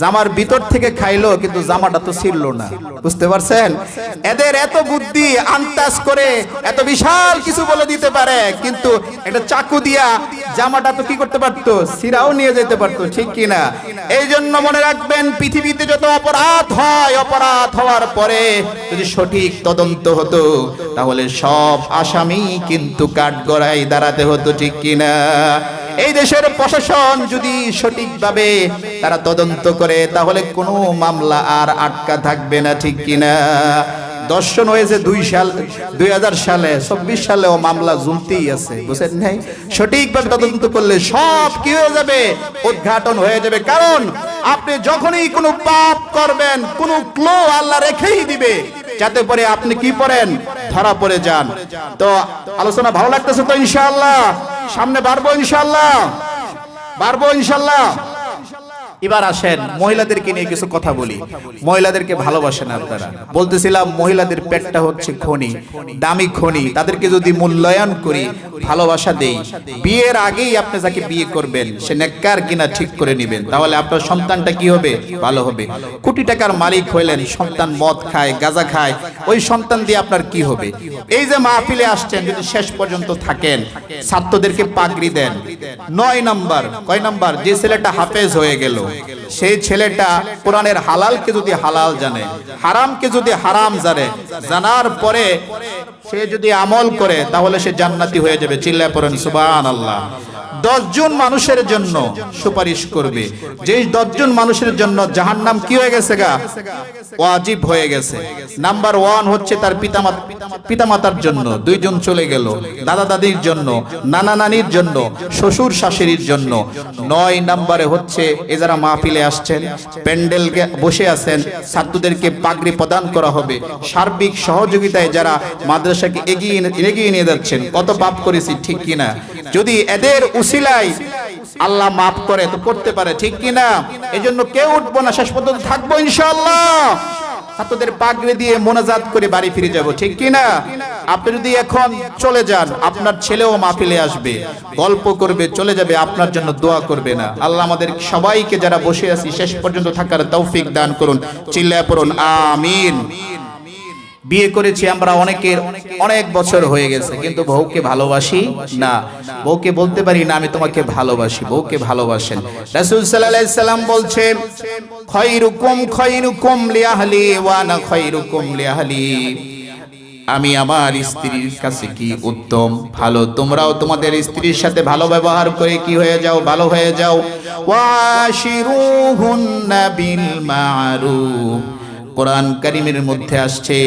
S1: জামার ভিতর থেকে খাইলো, কিন্তু জামাটা তো ছিড়লো না, বুঝতে পারছেন? এদের এত বুদ্ধি, আন্তাজ করে এত বিশাল কিছু বলে দিতে পারে, কিন্তু একটা চাকু দিয়া জামাটা তো কি করতে পারতো, সিরাও নিয়ে যেতে পারতো, ঠিক কিনা? এই জন্য মনে রাখবেন, পৃথিবীতে যত অপরাধ হয়, অপরাধ হওয়ার পরে যদি সঠিক তদন্ত হতো তাহলে সব আসামি কিন্তু কাঠগড়ায় দাঁড়াতে হতো, ঠিক কিনা? এই দেশের প্রশাসন যদি সঠিকভাবে তারা তদন্ত করে তাহলে কোনো মামলা আর আটকা থাকবে না, ঠিক কিনা? দর্শন হয়েছে 2000 সালে, 24 সালেও মামলা ঝুলতেই আছে, বুঝেন নাই? সঠিকভাবে তদন্ত করলে সব কি হয়ে যাবে, উদ্ঘাটন হয়ে যাবে। কারণ আপনি যখনই কোনো পাপ করবেন, কোনো ক্লো আল্লাহ রেখেই দিবে যাতে করে আপনি কি পড়েন, ধরা পড়ে যান। তো আলোচনা ভালো লাগতেছে তো? ইনশাআল্লাহ সামনে বাড়বো, ইনশাআল্লাহ বাড়বো, ইনশাআল্লাহ। এবার আসেন মহিলাদেরকে নিয়ে কিছু কথা বলি। মহিলাদেরকে ভালোবাসেন আপনারা? বলতেছিলাম মহিলাদের পেটটা হচ্ছে খনি, দামি খনি। তাদেরকে যদি মূল্যায়ন করি, ভালোবাসা দেই, বিয়ের আগেই আপনি যাকে বিয়ে করবেন সে নেককার কিনা ঠিক করে নেবেন, তাহলে আপনার সন্তানটা কি হবে, ভালো হবে। কোটি টাকার মালিক হইলেন, সন্তান মদ খায়, গাঁজা খায়, ওই সন্তান দিয়ে আপনার কি হবে? এই যে মাহফিলে আসছেন, যদি শেষ পর্যন্ত থাকেন, ছাত্রদেরকে পাগড়ি দেন। 9 নাম্বার, কয় নাম্বার? যে ছেলেটা হাফেজ হয়ে গেল, সেই ছেলেটা কোরআনের হালালকে যদি হালাল জানে, হারামকে যদি হারাম জানে, জানার পরে সে যদি আমল করে তাহলে সে জান্নাতি হয়ে যাবে। চিল্লায় পড়েন সুবহানাল্লাহ। 10 জন মানুষের জন্য সুপারিশ করবে, যে 10 জন মানুষের জন্য জাহান্নাম কি হয়ে গেছে গা, ওয়াজিব হয়ে গেছে। নাম্বার 1 হচ্ছে তার পিতামাতার জন্য, 2 জন চলে গেল, দাদা দাদির জন্য, নানা নানির জন্য, শ্বশুর শাশুড়ির জন্য। 9 নম্বরে হচ্ছে এ যারা মাহফিলে আসছেন, প্যান্ডেল বসে আছেন, ছাত্রদেরকে পাগড়ি প্রদান করা হবে, সার্বিক সহযোগিতায় যারা মাদ্রাসাকে এগিয়ে নিয়ে যাচ্ছেন। কত পাপ করেছি, ঠিক কিনা? যদি এদের উসিলায় আল্লাহ মাফ করে তো করতে পারে, ঠিক কিনা? এজন্য কেউ উঠবো না, শেষ পর্যন্ত থাকবো ইনশাআল্লাহ। ছাত্রদের পাগড়ি দিয়ে মোনাজাত করে বাড়ি ফিরে যাব, ঠিক কিনা? আপনি যদি এখন চলে যান, আপনার ছেলেও মাহফিলে আসবে, গল্প করবে, চলে যাবে, আপনার জন্য দোয়া করবে না। আল্লাহ আমাদের সবাইকে যারা বসে আছি শেষ পর্যন্ত থাকার তৌফিক দান করুন। চিল্লায় পড়ুন আমিন। বিয়ে করেছি আমরা অনেকের, অনেক বছর হয়ে গেছে, কিন্তু বউকে ভালোবাসি না। বউকে বলতে পারি না আমি তোমাকে ভালোবাসি। বউকে ভালোবাসেন। রাসূল সাল্লাল্লাহু আলাইহি সাল্লাম বলছেন, খায়রুকুম খায়রুকুম লিআহলি ওয়া আনা খায়রুকুম লিআহলি। আমি আমার স্ত্রীর কাছে কি উত্তম, ভালো। তোমরাও তোমাদের স্ত্রীর সাথে ভালো ব্যবহার করে কি হয়ে যাও, ভালো হয়ে যাও। ওয়াশিরুহুন্না বিল মা'রুফ। কোরআন কারীমের মধ্যে আসছে,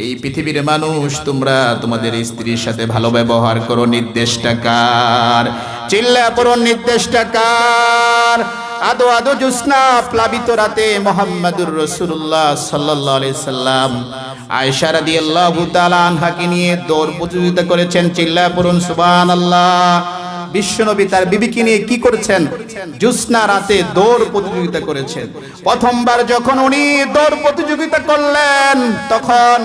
S1: এই পৃথিবীর মানুষ তোমরা তোমাদের স্ত্রীর সাথে ভালো ব্যবহার করো। নির্দেশটা কার? চিল্লা পড়ুন, নির্দেশটা কার? আদো আদো জোছনা প্লাবিত রাতে মুহাম্মাদুর রাসূলুল্লাহ সাল্লাল্লাহু আলাইহি সাল্লাম আয়েশা রাদিয়াল্লাহু তাআলা আনহাকে নিয়ে দৌড় প্রতিযোগিতা করেছেন। চিল্লা পড়ুন সুবহানাল্লাহ। বিশ্বনবী তার বিবিকে নিয়ে কি করেছেন? জোছনা রাতে দৌড় প্রতিযোগিতা করেছেন। প্রথমবার যখন উনি দৌড় প্রতিযোগিতা করলেন, তখন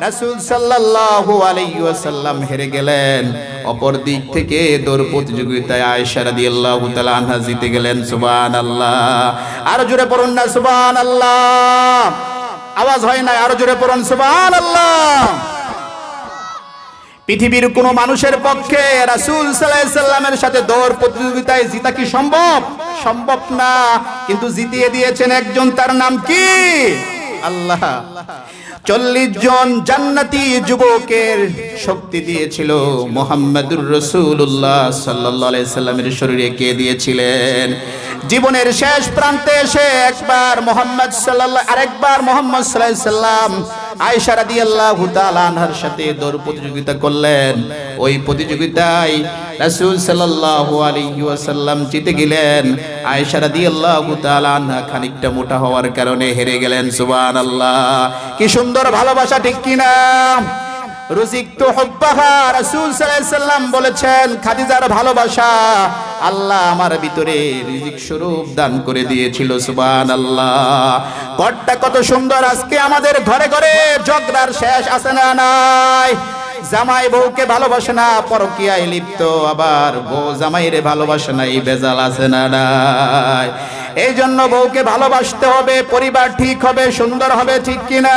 S1: রাসূল সাল্লাল্লাহু আলাইহি ওয়াসাল্লাম হেরে গেলেন। অপর দিক থেকে দৌড় প্রতিযোগিতায় আয়েশা রাদিয়াল্লাহু তাআলা আনহা জিতে গেলেন। সুবহানাল্লাহ। আরো জোরে পড়ুন না সুবহানাল্লাহ। আওয়াজ হয় না, আরো জোরে পড়ুন সুবহানাল্লাহ। পৃথিবীর কোন মানুষের পক্ষে রাসূল সাল্লাল্লাহু আলাইহি সাল্লামের সাথে দৌড় প্রতিযোগিতায় জিতা কি সম্ভব? সম্ভব না। কিন্তু জিতিয়ে দিয়েছেন একজন, তার নাম কি? আল্লাহ। 40 জন জান্নাতি যুবকের শক্তি দিয়েছিল মুহাম্মাদুর রাসূলুল্লাহ সাল্লাল্লাহু আলাইহি সাল্লামের শরীরে কে দিয়েছিলেন? জীবনের শেষ প্রান্তে এসে একবার মুহাম্মদ সাল্লাল্লাহু আরেকবার মুহাম্মদ সাল্লাল্লাহু আলাইহি সাল্লাম আয়েশা রাদিয়াল্লাহু তাআলা আনহার সাথে দৌড় প্রতিযোগিতা করলেন। ওই প্রতিযোগিতায় রাসূল সাল্লাল্লাহু আলাইহি ওয়াসাল্লাম জিতে গেলেন। আয়েশা রাদিয়াল্লাহু তাআলা আনহা খানিকটা মোটা হওয়ার কারণে হেরে গেলেন। সুবহানাল্লাহ। কি সুন্দর ভালোবাসা, ঠিক কিনা? রুজিকতু হুব্বাহা। রাসূল সাল্লাল্লাহু আলাইহি সাল্লাম বলেছেন, খাদিজার ভালোবাসা আল্লাহ আমার ভিতরে রিজিক স্বরূপ দান করে দিয়েছিল। সুবহানাল্লাহ। ঘরটা কত সুন্দর। আজকে আমাদের ঘরে ঘরে ঝগড়ার শেষ আছে না নাই? জামাই বউকে ভালোবাসে না, পরকীয়ায় লিপ্ত। আবার বউ জামাইরে ভালোবাসে না, এই বেজাল আছে না নাই? এই জন্য বউকে ভালোবাসতে হবে, পরিবার ঠিক হবে, সুন্দর হবে, ঠিক কিনা?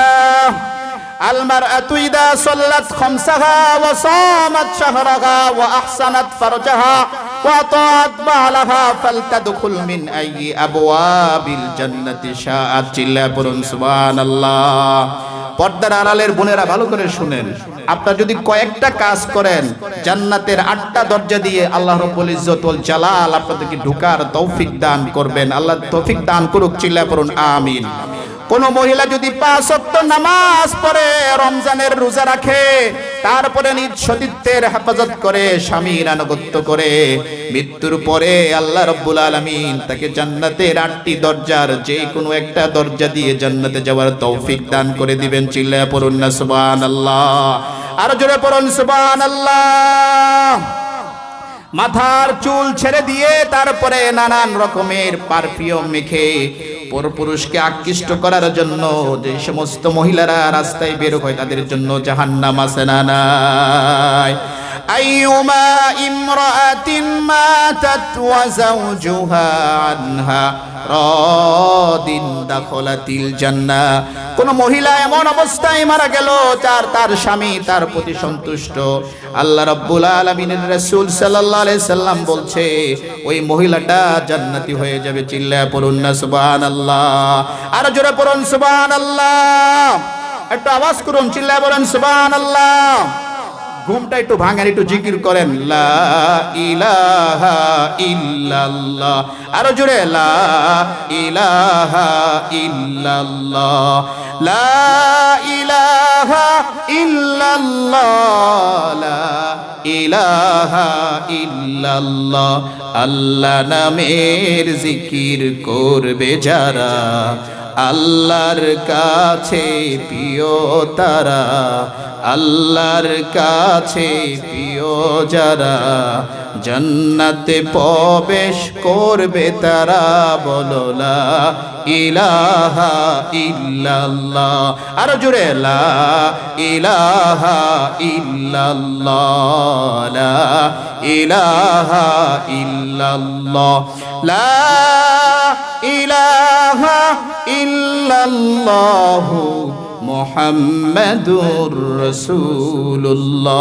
S1: আল মারআতু ইদা সাল্লাত খামসাহা ওয়া সামাত শাহরাহা ওয়া আহসানাত ফারজাহা ওয়া তাআত বালাহা ফালতাদখুল মিন আইয়ি আবওয়াবিল জান্নাতি শাআত। চিল্লা পড়ুন সুবহানাল্লাহ। পর্দার আড়ালের বোনেরা ভালো করে শুনেন, আপনারা যদি কয়েকটা কাজ করেন জান্নাতের 8টা দরজা দিয়ে আল্লাহ রাব্বুল ইজ্জত ওয়াল জালাল আপনাদেরকে ঢোকার তৌফিক দান করবেন। আল্লাহ তৌফিক দান করুক, চিল্লা পড়ুন আমিন। কোন মহিলা যদি 5 ওয়াক্ত নামাজ পড়ে, রমজানের রোজা রাখে, তারপরে নিজ সতীত্বের হেফাজত করে, স্বামীর আনুগত্য করে, মৃত্যুর পরে আল্লাহ রাব্বুল আলামিন তাকে জান্নাতের 8টি দরজার যে কোনো একটা দরজা দিয়ে জান্নাতে যাওয়ার তৌফিক দান করে দিবেন। চিল্লায়া পড়ুন না সুবহানাল্লাহ। আর জোরে পড়ুন সুবহানাল্লাহ। মাথার চুল ছেড়ে দিয়ে তারপরে নানান রকমের পারফিউম মেখে পরপুরুষকে আকৃষ্ট করার জন্য যে সমস্ত মহিলারা রাস্তায় বের হয় তাদের জন্য জাহান্নাম আছে না নাই? আইয়ুমা ইমরাআতিন মাতাত ওয়া যাওজুহা আনহা রাদিন দাখালাতিল জান্নাহ। কোন মহিলা এমন অবস্থায় মারা গেল তার স্বামী তার প্রতি সন্তুষ্ট, আল্লাহ রাব্বুল আলামিনের রাসূল সাল্লাল্লাহু আলাইহি সাল্লাম বলছে ওই মহিলাটা জান্নাতি হয়ে যাবে। চিল্লায়া পড়ুন না সুবহানাল্লাহ। আর জোরে পড়ুন সুবহানাল্লাহ। একটু আওয়াজ করুন, চিল্লায়া বলেন সুবহানাল্লাহ। ঘুমটা একটু ভাঙেন, একটু জিকির করেন লা ইলাহা ইল্লাল্লাহ। আরো জোরে লা ইলাহা ইল্লাল্লাহ, লা ইলাহা ইল্লাল্লাহ, লা ইলাহা ইল্লাল্লাহ। আল্লাহ নামের জিকির করবে যারা, আল্লাহর কাছে প্রিয় তারা, আল্লাহর কাছে প্রিয় যারা, জান্নাতে প্রবেশ করবে তারা। বলো লা ইলাহা ইল্লাল্লাহ। আর জোরে লা ইলাহা ইল্লাল্লাহ, লা ইলাহা ইল্লাল্লাহ, লা ইলাহা ইল্লাল্লাহু মুহাম্মাদুর রাসূলুল্লাহ।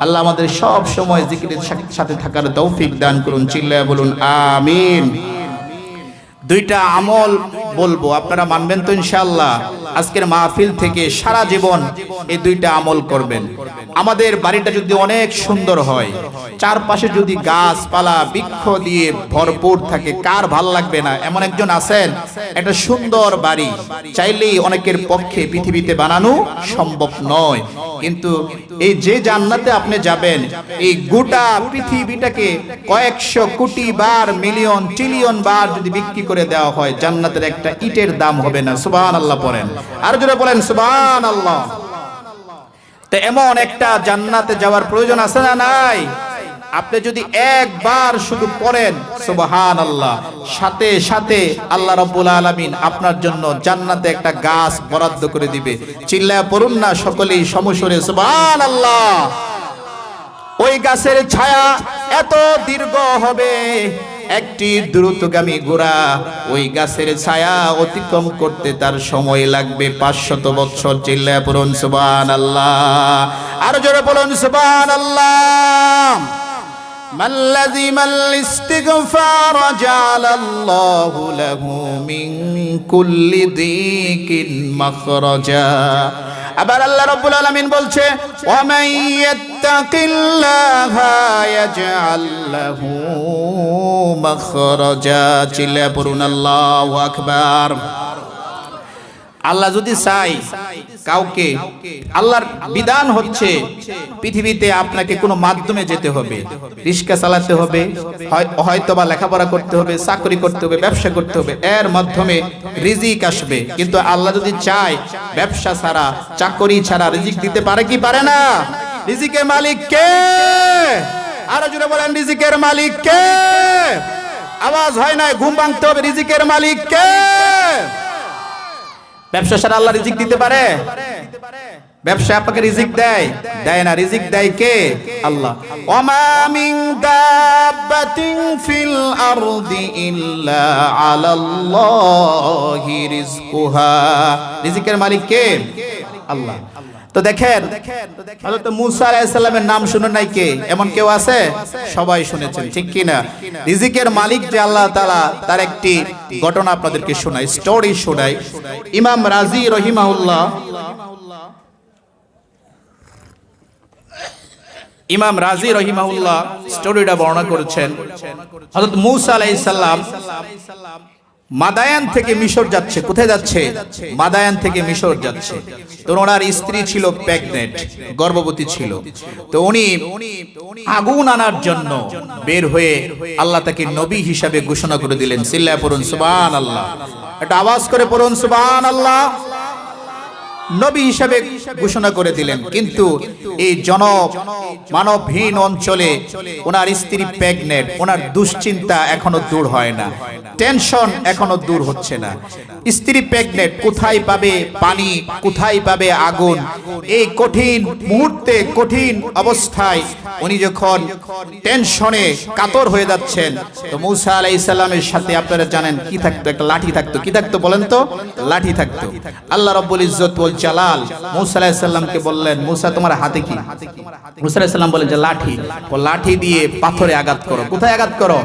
S1: আল্লাহ আমাদের সব সময় জিকিরের সাথে থাকার তৌফিক দান করুন। চিল্লায়া বলুন আমিন। 2টা আমল বলবো, আপনারা মানবেন তো ইনশাআল্লাহ? আজকের মাহফিল থেকে সারা জীবন এই 2টা আমল করবেন। আমাদের বাড়িটা যদি অনেক সুন্দর হয়, চারপাশে যদি গাছপালা বৃক্ষ দিয়ে ভরপুর থাকে, কার ভাল লাগবে না? এমন একজন আছেন, একটা সুন্দর বাড়ি চাইলেই অনেকের পক্ষে পৃথিবীতে বানানো সম্ভব নয়, কিন্তু এই যে জান্নাতে আপনি যাবেন, এই গোটা পৃথিবীটাকে কয়েকশো কোটি বার, মিলিয়ন ট্রিলিয়ন বার যদি বিক্রি করে দেওয়া হয়, জান্নাতের একটা ইটের দাম হবে না। সুবহানাল্লাহ পড়েন, আর জোরে বলেন সুবহানাল্লাহ। তো এমন একটা জান্নাতে যাওয়ার প্রয়োজন আছে না নাই? আপনি যদি একবার শুধু পড়েন সুবহানাল্লাহ, সাথে সাথে আল্লাহ রাব্বুল আলামিন আপনার জন্য জান্নাতে একটা গাছ বরাদ্দ করে দিবে। চিল্লায়া পড়ুন না সকলেই সমস্বরে সুবহানাল্লাহ। ওই গাছের ছায়া এত দীর্ঘ হবে, একটি দ্রুতগামী ঘোড়া ওই গাছের ছায়া অতিক্রম করতে তার সময় লাগবে 500 বছর। চিল্লায়া পড়ুন সুবহানাল্লাহ, আর জোরে বলুন সুবহানাল্লাহ। মাল্লাযিমাল ইস্তিগফার জাআলাল্লাহু লাহু মিন কুল্লি দিকিন মাখরাজা। আবার আল্লাহ রাব্বুল আলামিন বলছে ওয়া মান ইয়াত্তাকিল্লাহা ইয়াজআল লাহু মাখরাজা। চিল্লায়া পড়ুন আল্লাহু আকবার। আল্লাহ যদি চাই কাউকে, আল্লাহর বিধান হচ্ছে পৃথিবীতে আপনাকে কোনো মাধ্যমে যেতে হবে, রিক্সা চালাতে হবে, হয়তোবা লেখাপড়া করতে হবে, চাকরি করতে হবে, ব্যবসা করতে হবে, এর মাধ্যমে রিজিক আসবে। কিন্তু আল্লাহ যদি চায় ব্যবসা ছাড়া, চাকরি ছাড়া রিজিক দিতে পারে কি পারে না? রিজিকের মালিক কে? আরো জোরে বলেন রিজিকের মালিক কে? আওয়াজ হয় না, ঘুম ভাঙতে হবে। রিজিকের মালিক কে? ব্যবসা ছাড়া আল্লাহ রিজিক দিতে পারে? ব্যবসা আপনাকে রিজিক দেয়? দেয় না। রিজিক দেয় কে? আল্লাহ। ওয়ামা মিন দাব্বাতিন ফিল আরদি ইল্লা আলাল্লাহি রিজকুহা। রিজিকের মালিক কে? আল্লাহ। তো দেখেন হযরত মূসা আলাইহিস সালামের নাম শুনেন নাই কে? এমন কেউ আছে? সবাই শুনেছেন, ঠিক কি না? রিজিকের মালিক যে আল্লাহ তাআলা, তার একটি ঘটনা আপনাদেরকে শোনাই, স্টোরি শোনাই। ইমাম রাজি রহিমাহুল্লাহ স্টোরিটা বর্ণনা করেছেন। হযরত মূসা আলাইহিস সালাম মাদায়ান থেকে মিশর যাচ্ছে। কোথায় যাচ্ছে? মাদায়ান থেকে মিশর যাচ্ছে। তো ওনার স্ত্রী ছিল প্রেগনেন্ট, গর্ভবতী ছিল। তো উনি আগুন আনার জন্য বের হয়ে আল্লাহ তাকে নবী হিসাবে ঘোষণা করে দিলেন। চিল্লায়ে পড়ুন সুবহানাল্লাহ, একটা আওয়াজ করে পড়ুন সুবহানাল্লাহ। নবী হিসাবে ঘোষণা করে দিলেন। কিন্তু এই মানবহীন অঞ্চলে ওনার স্ত্রী প্রেগনেন্ট, ওনার দুশ্চিন্তা এখনো দূর হয় না, টেনশন এখনো দূর হচ্ছে না। স্ত্রী প্রেগনেন্ট, কোথায় পাবে পানি, কোথায় পাবে আগুন? এই কঠিন মুহূর্তে, কঠিন অবস্থায় উনি যখন টেনশনে কাতর হয়ে যাচ্ছেন, তো মূসা আলাইহিস সালামের সাথে আপনারা জানেন কি থাকতো? একটা লাঠি থাকতো। কি থাকতো বলেন তো? লাঠি থাকতো। আল্লাহ রাব্বুল ইজ্জত ওয়াল জালাল মূসা আলাইহিস সালামকে বললেন, মূসা তোমার হাতে কি? মূসা আলাইহিস সালাম বলেন যে লাঠি। ও লাঠি দিয়ে পাথরে আঘাত করো। কোথায় আঘাত করো?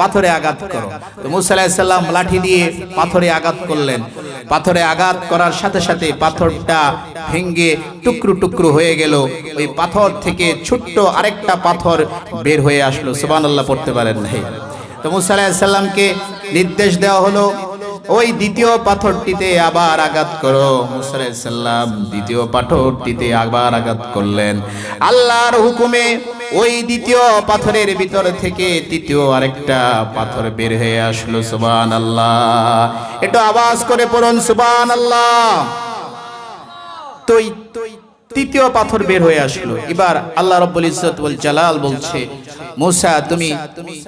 S1: পাথরে আঘাত করো। তো মূসা আলাইহিস সালাম লাঠি দিয়ে পাথরে আঘাত করলেন। পাথরে আঘাত করার সাথে সাথে পাথরটা ভেঙে টুকরো টুকরো হয়ে গেল। ওই পাথর থেকে ছোট্ট আরেকটা পাথর বের হয়ে আসলো। সুবহানাল্লাহ পড়তে পারেন নাই? তো মূসা আলাইহিস সালামকে নির্দেশ দেওয়া হলো, ওই দ্বিতীয় পাথরটিতে আবার আঘাত করো। মূসা আলাইহিস সালাম দ্বিতীয় পাথরটিতে আবার আঘাত করলেন। আল্লাহর হুকুমে ওই দ্বিতীয় পাথরের ভিতর থেকে তৃতীয় আরেকটা পাথর বের হয়ে আসলো। সুবহানাল্লাহ, একটু আওয়াজ করে পড়ুন সুবহানাল্লাহ। তো তৃতীয় পাথর বের হয়ে আসলো। এবার আল্লাহ রাব্বুল ইজ্জত ওয়াল জালাল বলছে, মূসা তুমি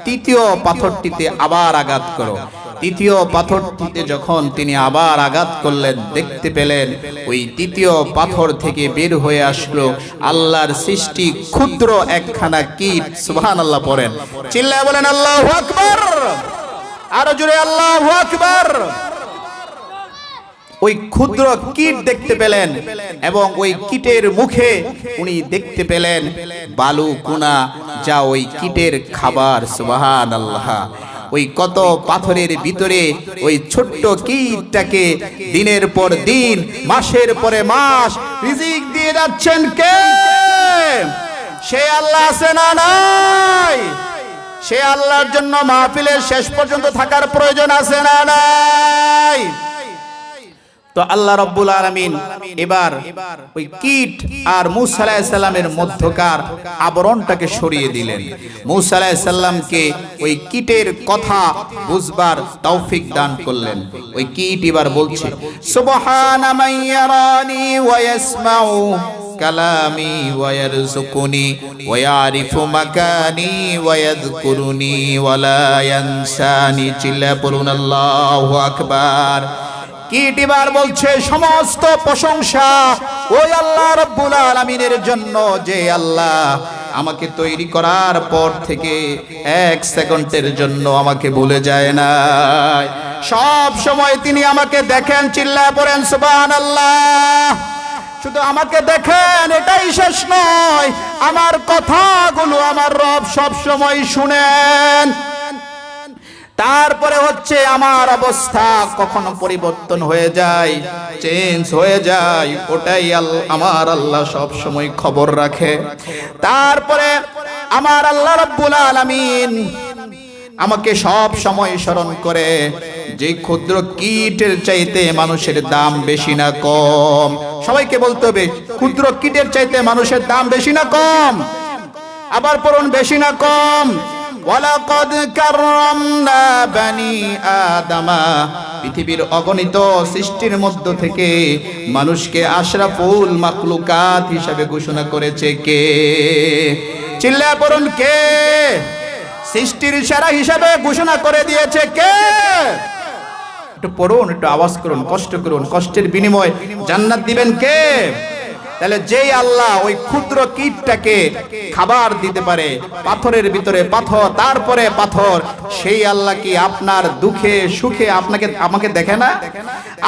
S1: তৃতীয় পাথরটিতে আবার আঘাত করো। তৃতীয় পাথরটিতে যখন তিনি আবার আঘাত করলেন, দেখতে পেলেন ওই তৃতীয় পাথর থেকে বের হয়ে আসলো আল্লাহর সৃষ্টি ক্ষুদ্র একখানা কীট। সুবহানাল্লাহ পড়েন, চিল্লায় বলেন আল্লাহু আকবার, আরো জোরে আল্লাহু আকবার। ওই ক্ষুদ্র কীট দেখতে পেলেন এবং ওই কীটের মুখে উনি দেখতে পেলেন বালু কোনা, যা ওই কীটের খাবার। সুবহানাল্লাহ, ওই কত পাথরের ভিতরে ওই ছোট্ট কীটটাকে দিনের পর দিন, মাসের পরে মাস রিজিক দিয়ে যাচ্ছেন কে? সে আল্লাহ আছে না নাই? সে আল্লাহর জন্য মাহফিলের শেষ পর্যন্ত থাকার প্রয়োজন আছে না নাই? তো আল্লাহ রাব্বুল আলামিন এবার ওই কীট আর মূসা আলাইহিস সালামের মধ্যকার আবরণটাকে সরিয়ে দিলেন। মূসা আলাইহিস সালামকে ওই কীটের কথা বুঝবার তৌফিক দান করলেন। ওই কীট এবার বলছে, সুবহানা মান ইয়ারানি ওয়া ইয়াসমাউ কালামি ওয়া ইয়ারযুকুনি ওয়া ইয়ারিফু মাকানি ওয়া ইয়াযকুরুনি ওয়া লা ইয়ানসানি। চিল্লা পড়ুন আল্লাহু আকবার। কীট এবার বলছে, সমস্ত প্রশংসা ওই আল্লাহ রাব্বুল আলামিনের জন্য, যে আল্লাহ আমাকে তৈরি করার পর থেকে এক সেকেন্ডের জন্য আমাকে ভুলে যায় না। সব সময় তিনি আমাকে দেখেন। চিল্লায় পড়েন সুবহানাল্লাহ। শুধু আমাকে দেখেন এটাই শেষ নয়, আমার কথাগুলো আমার রব সব সময় শুনেন। তারপরে হচ্ছে আমার অবস্থা কখনো পরিবর্তন হয়ে যায়, চেঞ্জ হয়ে যায়, ওটাই আমার আল্লাহ সব সময় খবর রাখে। তারপরে আমার আল্লাহ রাব্বুল আলামিন আমাকে সব সময় স্মরণ করে, যে ক্ষুদ্র কীটের চাইতে মানুষের দাম বেশি না কম? সবাইকে বলতে হবে, ক্ষুদ্র কীটের চাইতে মানুষের দাম বেশি না কম? আবার পড়ুন, বেশি না কম? ওয়ালাকাদ কাররামনা বানি আদামা। পৃথিবীর অগণিত সৃষ্টির মধ্য থেকে মানুষকে আশরাফুল মাখলুকাত হিসেবে ঘোষণা করেছে কে? চিল্লায় পড়ুন, কে? সৃষ্টির সেরা হিসেবে ঘোষণা করে দিয়েছে কে? একটু পড়ুন, একটু আওয়াজ করুন, কষ্ট করুন। কষ্টের বিনিময়ে জান্নাত দিবেন কে? তাহলে যেই আল্লাহ ওই ক্ষুদ্র কীটটাকে খাবার দিতে পারে, পাথরের ভিতরে পাথর, তারপরে পাথর, সেই আল্লাহ কি আপনার দুঃখে সুখে আমাকে দেখে না?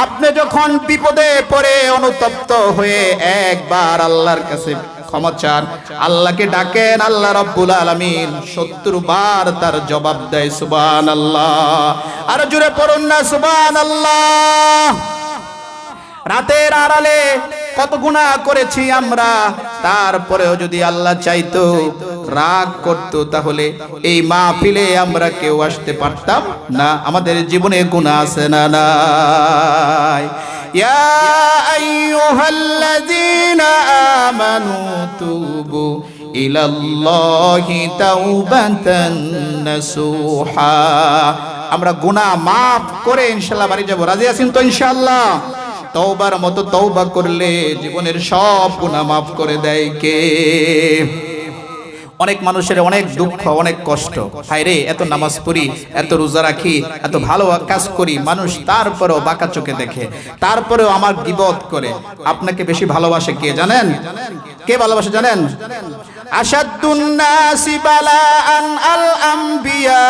S1: আপনি যখন বিপদে পড়ে অনুতপ্ত হয়ে একবার আল্লাহর কাছে ক্ষমা চান, আল্লাহকে ডাকেন, আল্লাহ রাব্বুল আলামিন 70 বার তার জবাব দেয়। সুবহানাল্লাহ। আর জোরে পড়ুন না সুবহানাল্লাহ। রাতের আড়ালে কত গুনাহ করেছি আমরা, তারপরেও যদি আল্লাহ চাইতো, রাগ করতো, তাহলে এই মাহফিলে আমরা কেউ আসতে পারতাম না। আমাদের জীবনে গুনাহ আছে না নাই? ইয়া আইয়ুহাল্লাযীনা আমানু তুবু ইলাল্লাহি তাওবাতান নাসুহা। আমরা গুনাহ মাফ করে ইনশাআল্লাহ বাড়ি যাব। রাজি আছেন তো ইনশাআল্লাহ? তওবার মতো তওবা করলে জীবনের সব গুনাহ মাফ করে দেয় কে? অনেক মানুষের অনেক দুঃখ, অনেক কষ্ট। হায় রে, এত নামাজ পড়ি, এত রোজা রাখি, এত ভালো কাজ করি, মানুষ তারপরেও বাঁকা চোখে দেখে, তারপরেও আমার গীবত করে। আপনাকে বেশি ভালোবাসে কে জানেন? কে ভালোবাসে জানেন? আশাদ্দুন নাসি বালাআন আল আমবিয়া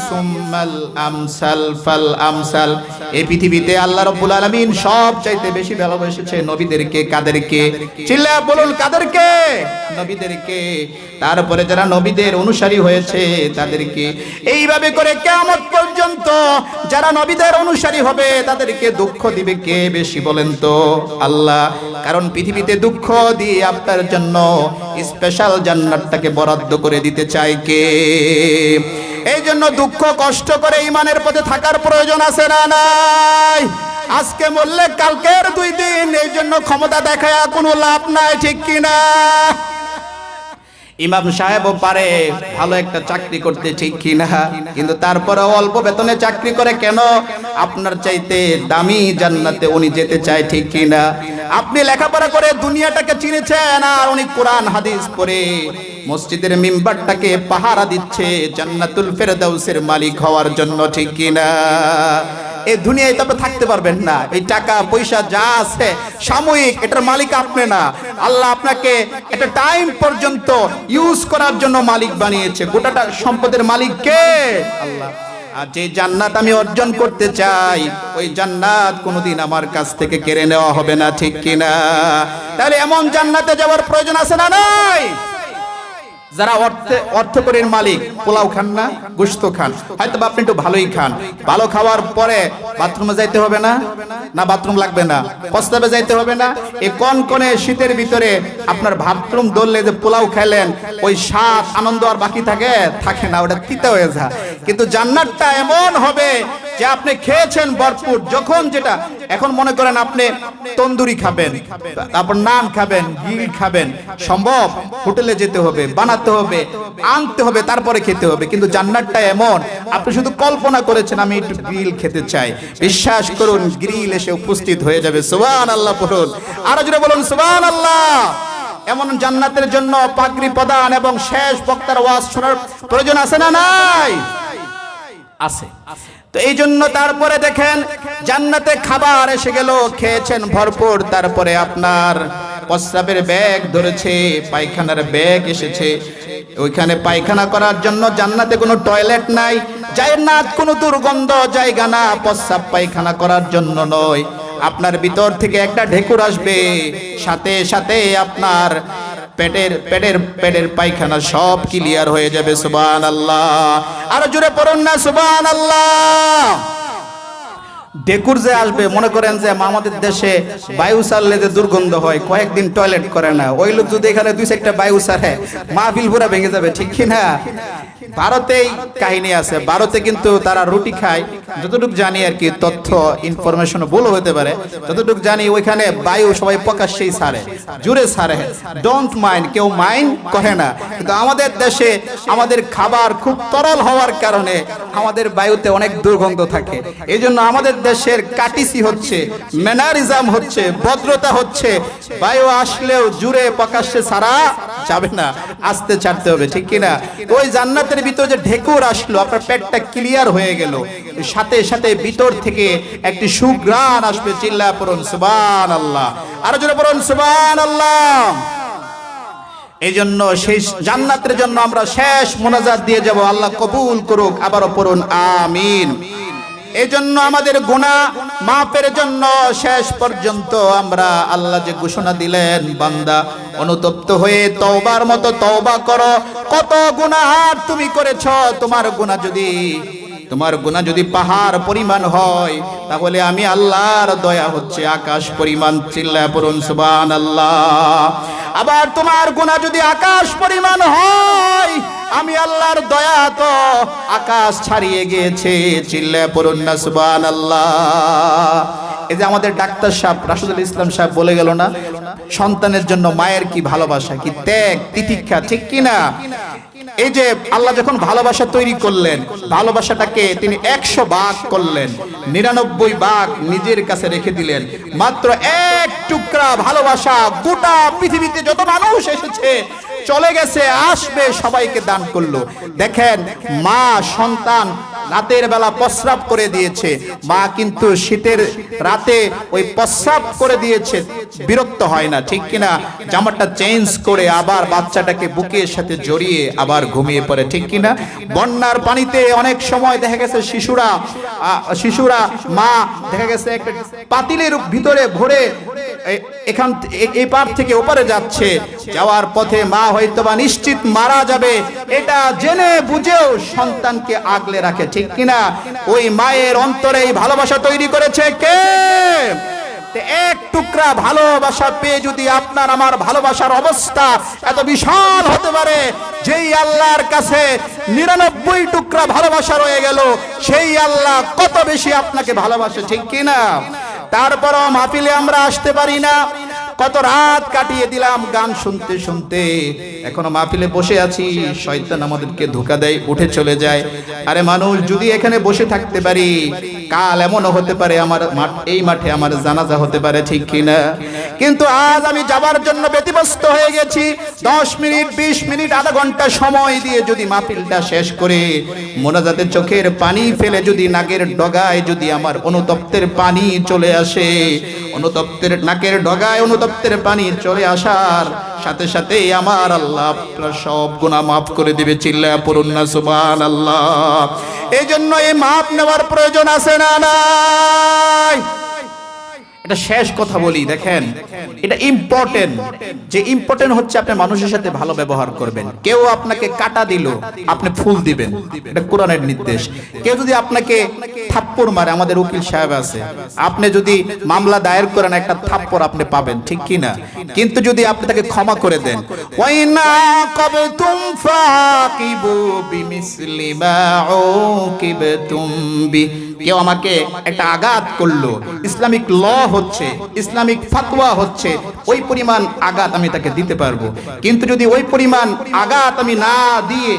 S1: সুম্মাল আমসাল ফাল আমসাল। এই পৃথিবীতে আল্লাহ রাব্বুল আলামিন সব চাইতে বেশি ভালোবেসেছে নবীদেরকে। কাদেরকে? চিল্লা বলুন, কাদেরকে? নবীদেরকে। তারপরে যারা নবীদের অনুসারী হয়েছে তাদেরকে। এইভাবে করে কিয়ামত পর্যন্ত যারা নবীদের অনুসারী হবে তাদেরকে দুঃখ দিবে কে বেশি বলেন তো? আল্লাহ। কারণ পৃথিবীতে দুঃখ দিয়ে আপনার জন্য স্পেশাল জান্নাতটাকে বরাদ্দ করে দিতে চায় কে? এই জন্য দুঃখ কষ্ট করে ঈমানের পথে থাকার প্রয়োজন আছে না নাই? আজকে মরলে কালকের 2 দিন, এই জন্য ক্ষমতা দেখায় কোনো লাভ নাই, ঠিক কিনা? ইমাম সাহেবও পারে ভালো একটা চাকরি করতে, ঠিক কিনা? কিন্তু তারপরে অল্প বেতনে চাকরি করে কেন? আপনার চাইতে দামি জান্নাতে উনি যেতে চায়, ঠিক কিনা? আপনি লেখাপড়া করে দুনিয়াটাকে চিনেছেন, আর উনি কোরআন হাদিস পড়ে মসজিদের মিম্বারটাকে পাহারা দিচ্ছে জান্নাতুল ফেরদাউসের মালিক হওয়ার জন্য, ঠিক কিনা? এই দুনিয়ায় তবে থাকতে পারবেন না। এই টাকা পয়সা যা আছে সাময়িক, এটার মালিক আপনি না। আল্লাহ আপনাকে একটা টাইম পর্যন্ত ইউজ করার জন্য মালিক বানিয়েছে। গোটাটা সম্পদের মালিক কে? আল্লাহ। আর যে জান্নাত আমি অর্জন করতে চাই, ওই জান্নাত কোনোদিন আমার কাছ থেকে কেড়ে নেওয়া হবে না, ঠিক কিনা? তাহলে এমন জান্নাতে যাওয়ার প্রয়োজন আছে না নাই? যারা অর্থকরীর মালিক, পোলাও খান না, গোশত খান, হয়তো আপনি একটু ভালোই খান। ভালো খাওয়ার পরে বাথরুমে যাইতে হবে না? না বাথরুম লাগবে না, প্রস্রাবে যাইতে হবে না? এই কনকনে শীতের ভিতরে আপনার বাথরুম দৌড়লে যে পোলাও খাইলেন, ওই স্বাদ আনন্দ আর বাকি থাকে না, ওটা তিতা হয়ে যায়। কিন্তু জান্নাতটা এমন হবে যে আপনি খেয়েছেন ভরপুর, যখন যেটা, এখন মনে করেন আপনি তন্দুরি খাবেন, তারপর নান খাবেন, গ্রিল খাবেন, সম্ভব? হোটেলে যেতে হবে, বানাতে হবে, আনতে হবে, তারপরে খেতে হবে। কিন্তু জান্নাতটা এমন, আপনি শুধু কল্পনা করেছেন আমি একটু গ্রিল খেতে চাই, বিশ্বাস করুন গ্রিল এসে উপস্থিত হয়ে যাবে। সুবহানাল্লাহ পড়ুন, আরো জোরে বলুন সুবহানাল্লাহ। এমন জান্নাতের জন্য পাগড়ি প্রদান এবং শেষ বক্তার ওয়াজ শোনার প্রয়োজন আছে না নাই? আছে। তো এই জন্য তারপরে দেখেন জান্নাতে খাবার এসে গেল, খেয়েছেন ভরপুর, তারপরে আপনার প্রস্রাবের ব্যাগ ধরেছে, পায়খানার ব্যাগ এসেছে। ওইখানে পায়খানা করার জন্য জান্নাতে কোনো টয়লেট নাই, জান্নাত কোনো দুর্গন্ধ জায়গা না, প্রস্রাব পায়খানা করার জন্য নয়। আপনার ভিতর থেকে একটা ঢেকুর আসবে, সাথে সাথে আপনার পেটের পায়খানা সব ক্লিয়ার হয়ে যাবে। সুবহানাল্লাহ। আর জোরে পড়ুন না সুবহানাল্লাহ। ডেকুর যে আসবে, মনে করেন যে আমাদের দেশে বায়ু ছাড়লে যে দুর্গন্ধ হয়, কয়েকদিন টয়লেট করে না, ওই লোক যদি এখানে 2-4টা বায়ু ছাড়ে, মাহফিল পুরা ভেঙে যাবে, ঠিক কিনা? ভারতেই কাহিনী আছে। ভারতে কিন্তু তারা রুটি খায়, যতটুকু জানি আর কি, তথ্য ইনফরমেশন ভুল হতে পারে, যতটুকু জানি ওইখানে বায়ু সবাই প্রকাশ্যেই ছাড়ে, জুড়ে ছাড়ে, ডোন্ট মাইন্ড, কেউ মাইন্ড করে না। কিন্তু আমাদের দেশে আমাদের খাবার খুব তরল হওয়ার কারণে আমাদের বায়ুতে অনেক দুর্গন্ধ থাকে। এই জন্য আমাদের দেশের কাটিসি হচ্ছে, ম্যানারিজম হচ্ছে, ভদ্রতা হচ্ছে, বায়ু আসলেও জুড়ে প্রকাশ্যে ছাড়া যাবে না, আস্তে ছাড়তে হবে, ঠিক কিনা? ওই জান্নাতের ভিতর যে ঢেকুর আসলো, আপনার পেটটা ক্লিয়ার হয়ে গেল, সাথে সাথে ভিতর থেকে একটি সুঘ্রাণ আসবে। চিল্লায় পড়ুন সুবহানাল্লাহ, আরো জোরে পড়ুন সুবহানাল্লাহ। এই জন্য সেই জান্নাতের জন্য আমরা শেষ মোনাজাত দিয়ে যাব, আল্লাহ কবুল করুক। আবারও পড়ুন আমিন। এই জন্য আমাদের গুনাহ মাফের জন্য শেষ পর্যন্ত আমরা, আল্লাহ যে ঘোষণা দিলেন, বান্দা অনুতপ্ত হয়ে তওবার মতো তওবা করো। কত গুনাহ তুমি করেছো, তোমার গুনাহ যদি পাহাড় পরিমাণ হয়, তাহলে আমি আল্লাহর দয়া হচ্ছে আকাশ পরিমাণ। চিল্লায় পড়ুন সুবহানাল্লাহ। আবার তোমার গুনাহ যদি আকাশ পরিমাণ হয়, আমি আল্লাহর দয়া তো আকাশ ছাড়িয়ে গিয়েছে। চিল্লায় পড়ুন না সুবহানাল্লাহ। এই যে আমাদের ডাক্তার সাহেব রাশিদুল ইসলাম সাহেব বলে গেল না, সন্তানের জন্য মায়ের কি ভালোবাসা, কি ত্যাগ তিতিক্ষা, ঠিক কিনা? এই যে আল্লাহ যখন ভালোবাসা তৈরি করলেন, ভালোবাসাটাকে তিনি 100 ভাগ করলেন, 99 ভাগ নিজের কাছে রেখে দিলেন। মাত্র এক টুকরা ভালোবাসা গোটা পৃথিবীতে যত মানুষ এসেছে, চলে গেছে, আসবে, সবাইকে দান করলো। দেখেন, মা সন্তান রাতের বেলা প্রস্রাব করে দিয়েছে, মা কিন্তু শীতের রাতে ওই প্রস্রাব করে দিয়েছে, বিরক্ত হয় না, ঠিক কিনা? জামাটা চেঞ্জ করে আবার বাচ্চাটাকে বুকের সাথে জড়িয়ে আবার ঘুমিয়ে পড়ে, ঠিক কিনা? বন্যার পানিতে অনেক সময় দেখা গেছে শিশুরা মা দেখা গেছে একটা পাতিলের ভিতরে ভরে এখান এই পার থেকে ওপারে যাচ্ছে, যাওয়ার পথে মা হয়তোবা নিশ্চিত মারা যাবে, এটা জেনে বুঝেও সন্তানকে আগলে রাখে, ঠিক কিনা? ওই মায়ের অন্তরে এই ভালোবাসা তৈরি করেছে কে? এক টুকরা ভালোবাসা পেয়ে যদি আপনার আমার ভালোবাসার অবস্থা এত বিশাল হতে পারে, যেই আল্লাহর কাছে 99 টুকরা ভালোবাসা রয়ে গেল, সেই আল্লাহ কত বেশি আপনাকে ভালোবাসে, ঠিক কিনা? তারপরও মাহফিলে আমরা আসতে পারি না, কত রাত কাটিয়ে দিলাম গান শুনতে শুনতে, এখনো মাহফিলে বসে আছি, শয়তান আমাদেরকে ধোঁকা দেয়, উঠে চলে যায়। আরে মানুষ, যদি এখানে বসে থাকতে পারি, কাল এমনও হতে পারে এই মাঠে আমার জানাজা হতে পারে, ঠিক কিনা? কিন্তু আজ আমি যাবার জন্য ব্যতিব্যস্ত হয়ে গেছি। 10 মিনিট 20 মিনিট আধা ঘন্টা সময় দিয়ে যদি মাহফিলটা শেষ করে মোনাজাতে চোখের পানি ফেলে যদি নাকের ডগায় যদি আমার অনুতপ্তের পানি চলে আসে, অনুতপ্তের নাকের ডগায় অনুতপ্তের পানি চলে আসার সাথে সাথে আমার আল্লাহ আপনার সব গুনাহ মাফ করে দিবে। চিল্লায়া পড়ুন না সুবহানাল্লাহ। এই জন্য এই মাফ নেওয়ার প্রয়োজন আছে না নাই? এটা শেষ কথা বলি, দেখেন এটা ইম্পর্টেন্ট। যে ইম্পর্টেন্ট হচ্ছে আপনি মানুষের সাথে ভালো ব্যবহার করবেন। কেউ আপনাকে কাটা দিল, আপনি ফুল দিবেন, এটা কোরআনের নির্দেশ। কেউ যদি আপনাকে থাপ্পড় মারে, আমাদের উকিল সাহেব আছে, আপনি যদি মামলা দায়ের করেন, একটা থাপ্পড় আপনি পাবেন, ঠিক কিনা? কিন্তু যদি আপনি তাকে ক্ষমা করে দেন, ওয়াইনা কাবতুম ফাকিবু বিমিসলি মা উকিবতুম বি, কেউ আমাকে একটা আঘাত করলো, ইসলামিক ল হচ্ছে, ইসলামিক ফাতোয়া হচ্ছে, ওই পরিমাণ আঘাত আমি তাকে দিতে পারবো। কিন্তু যদি ওই পরিমাণ আঘাত আমি না দিয়ে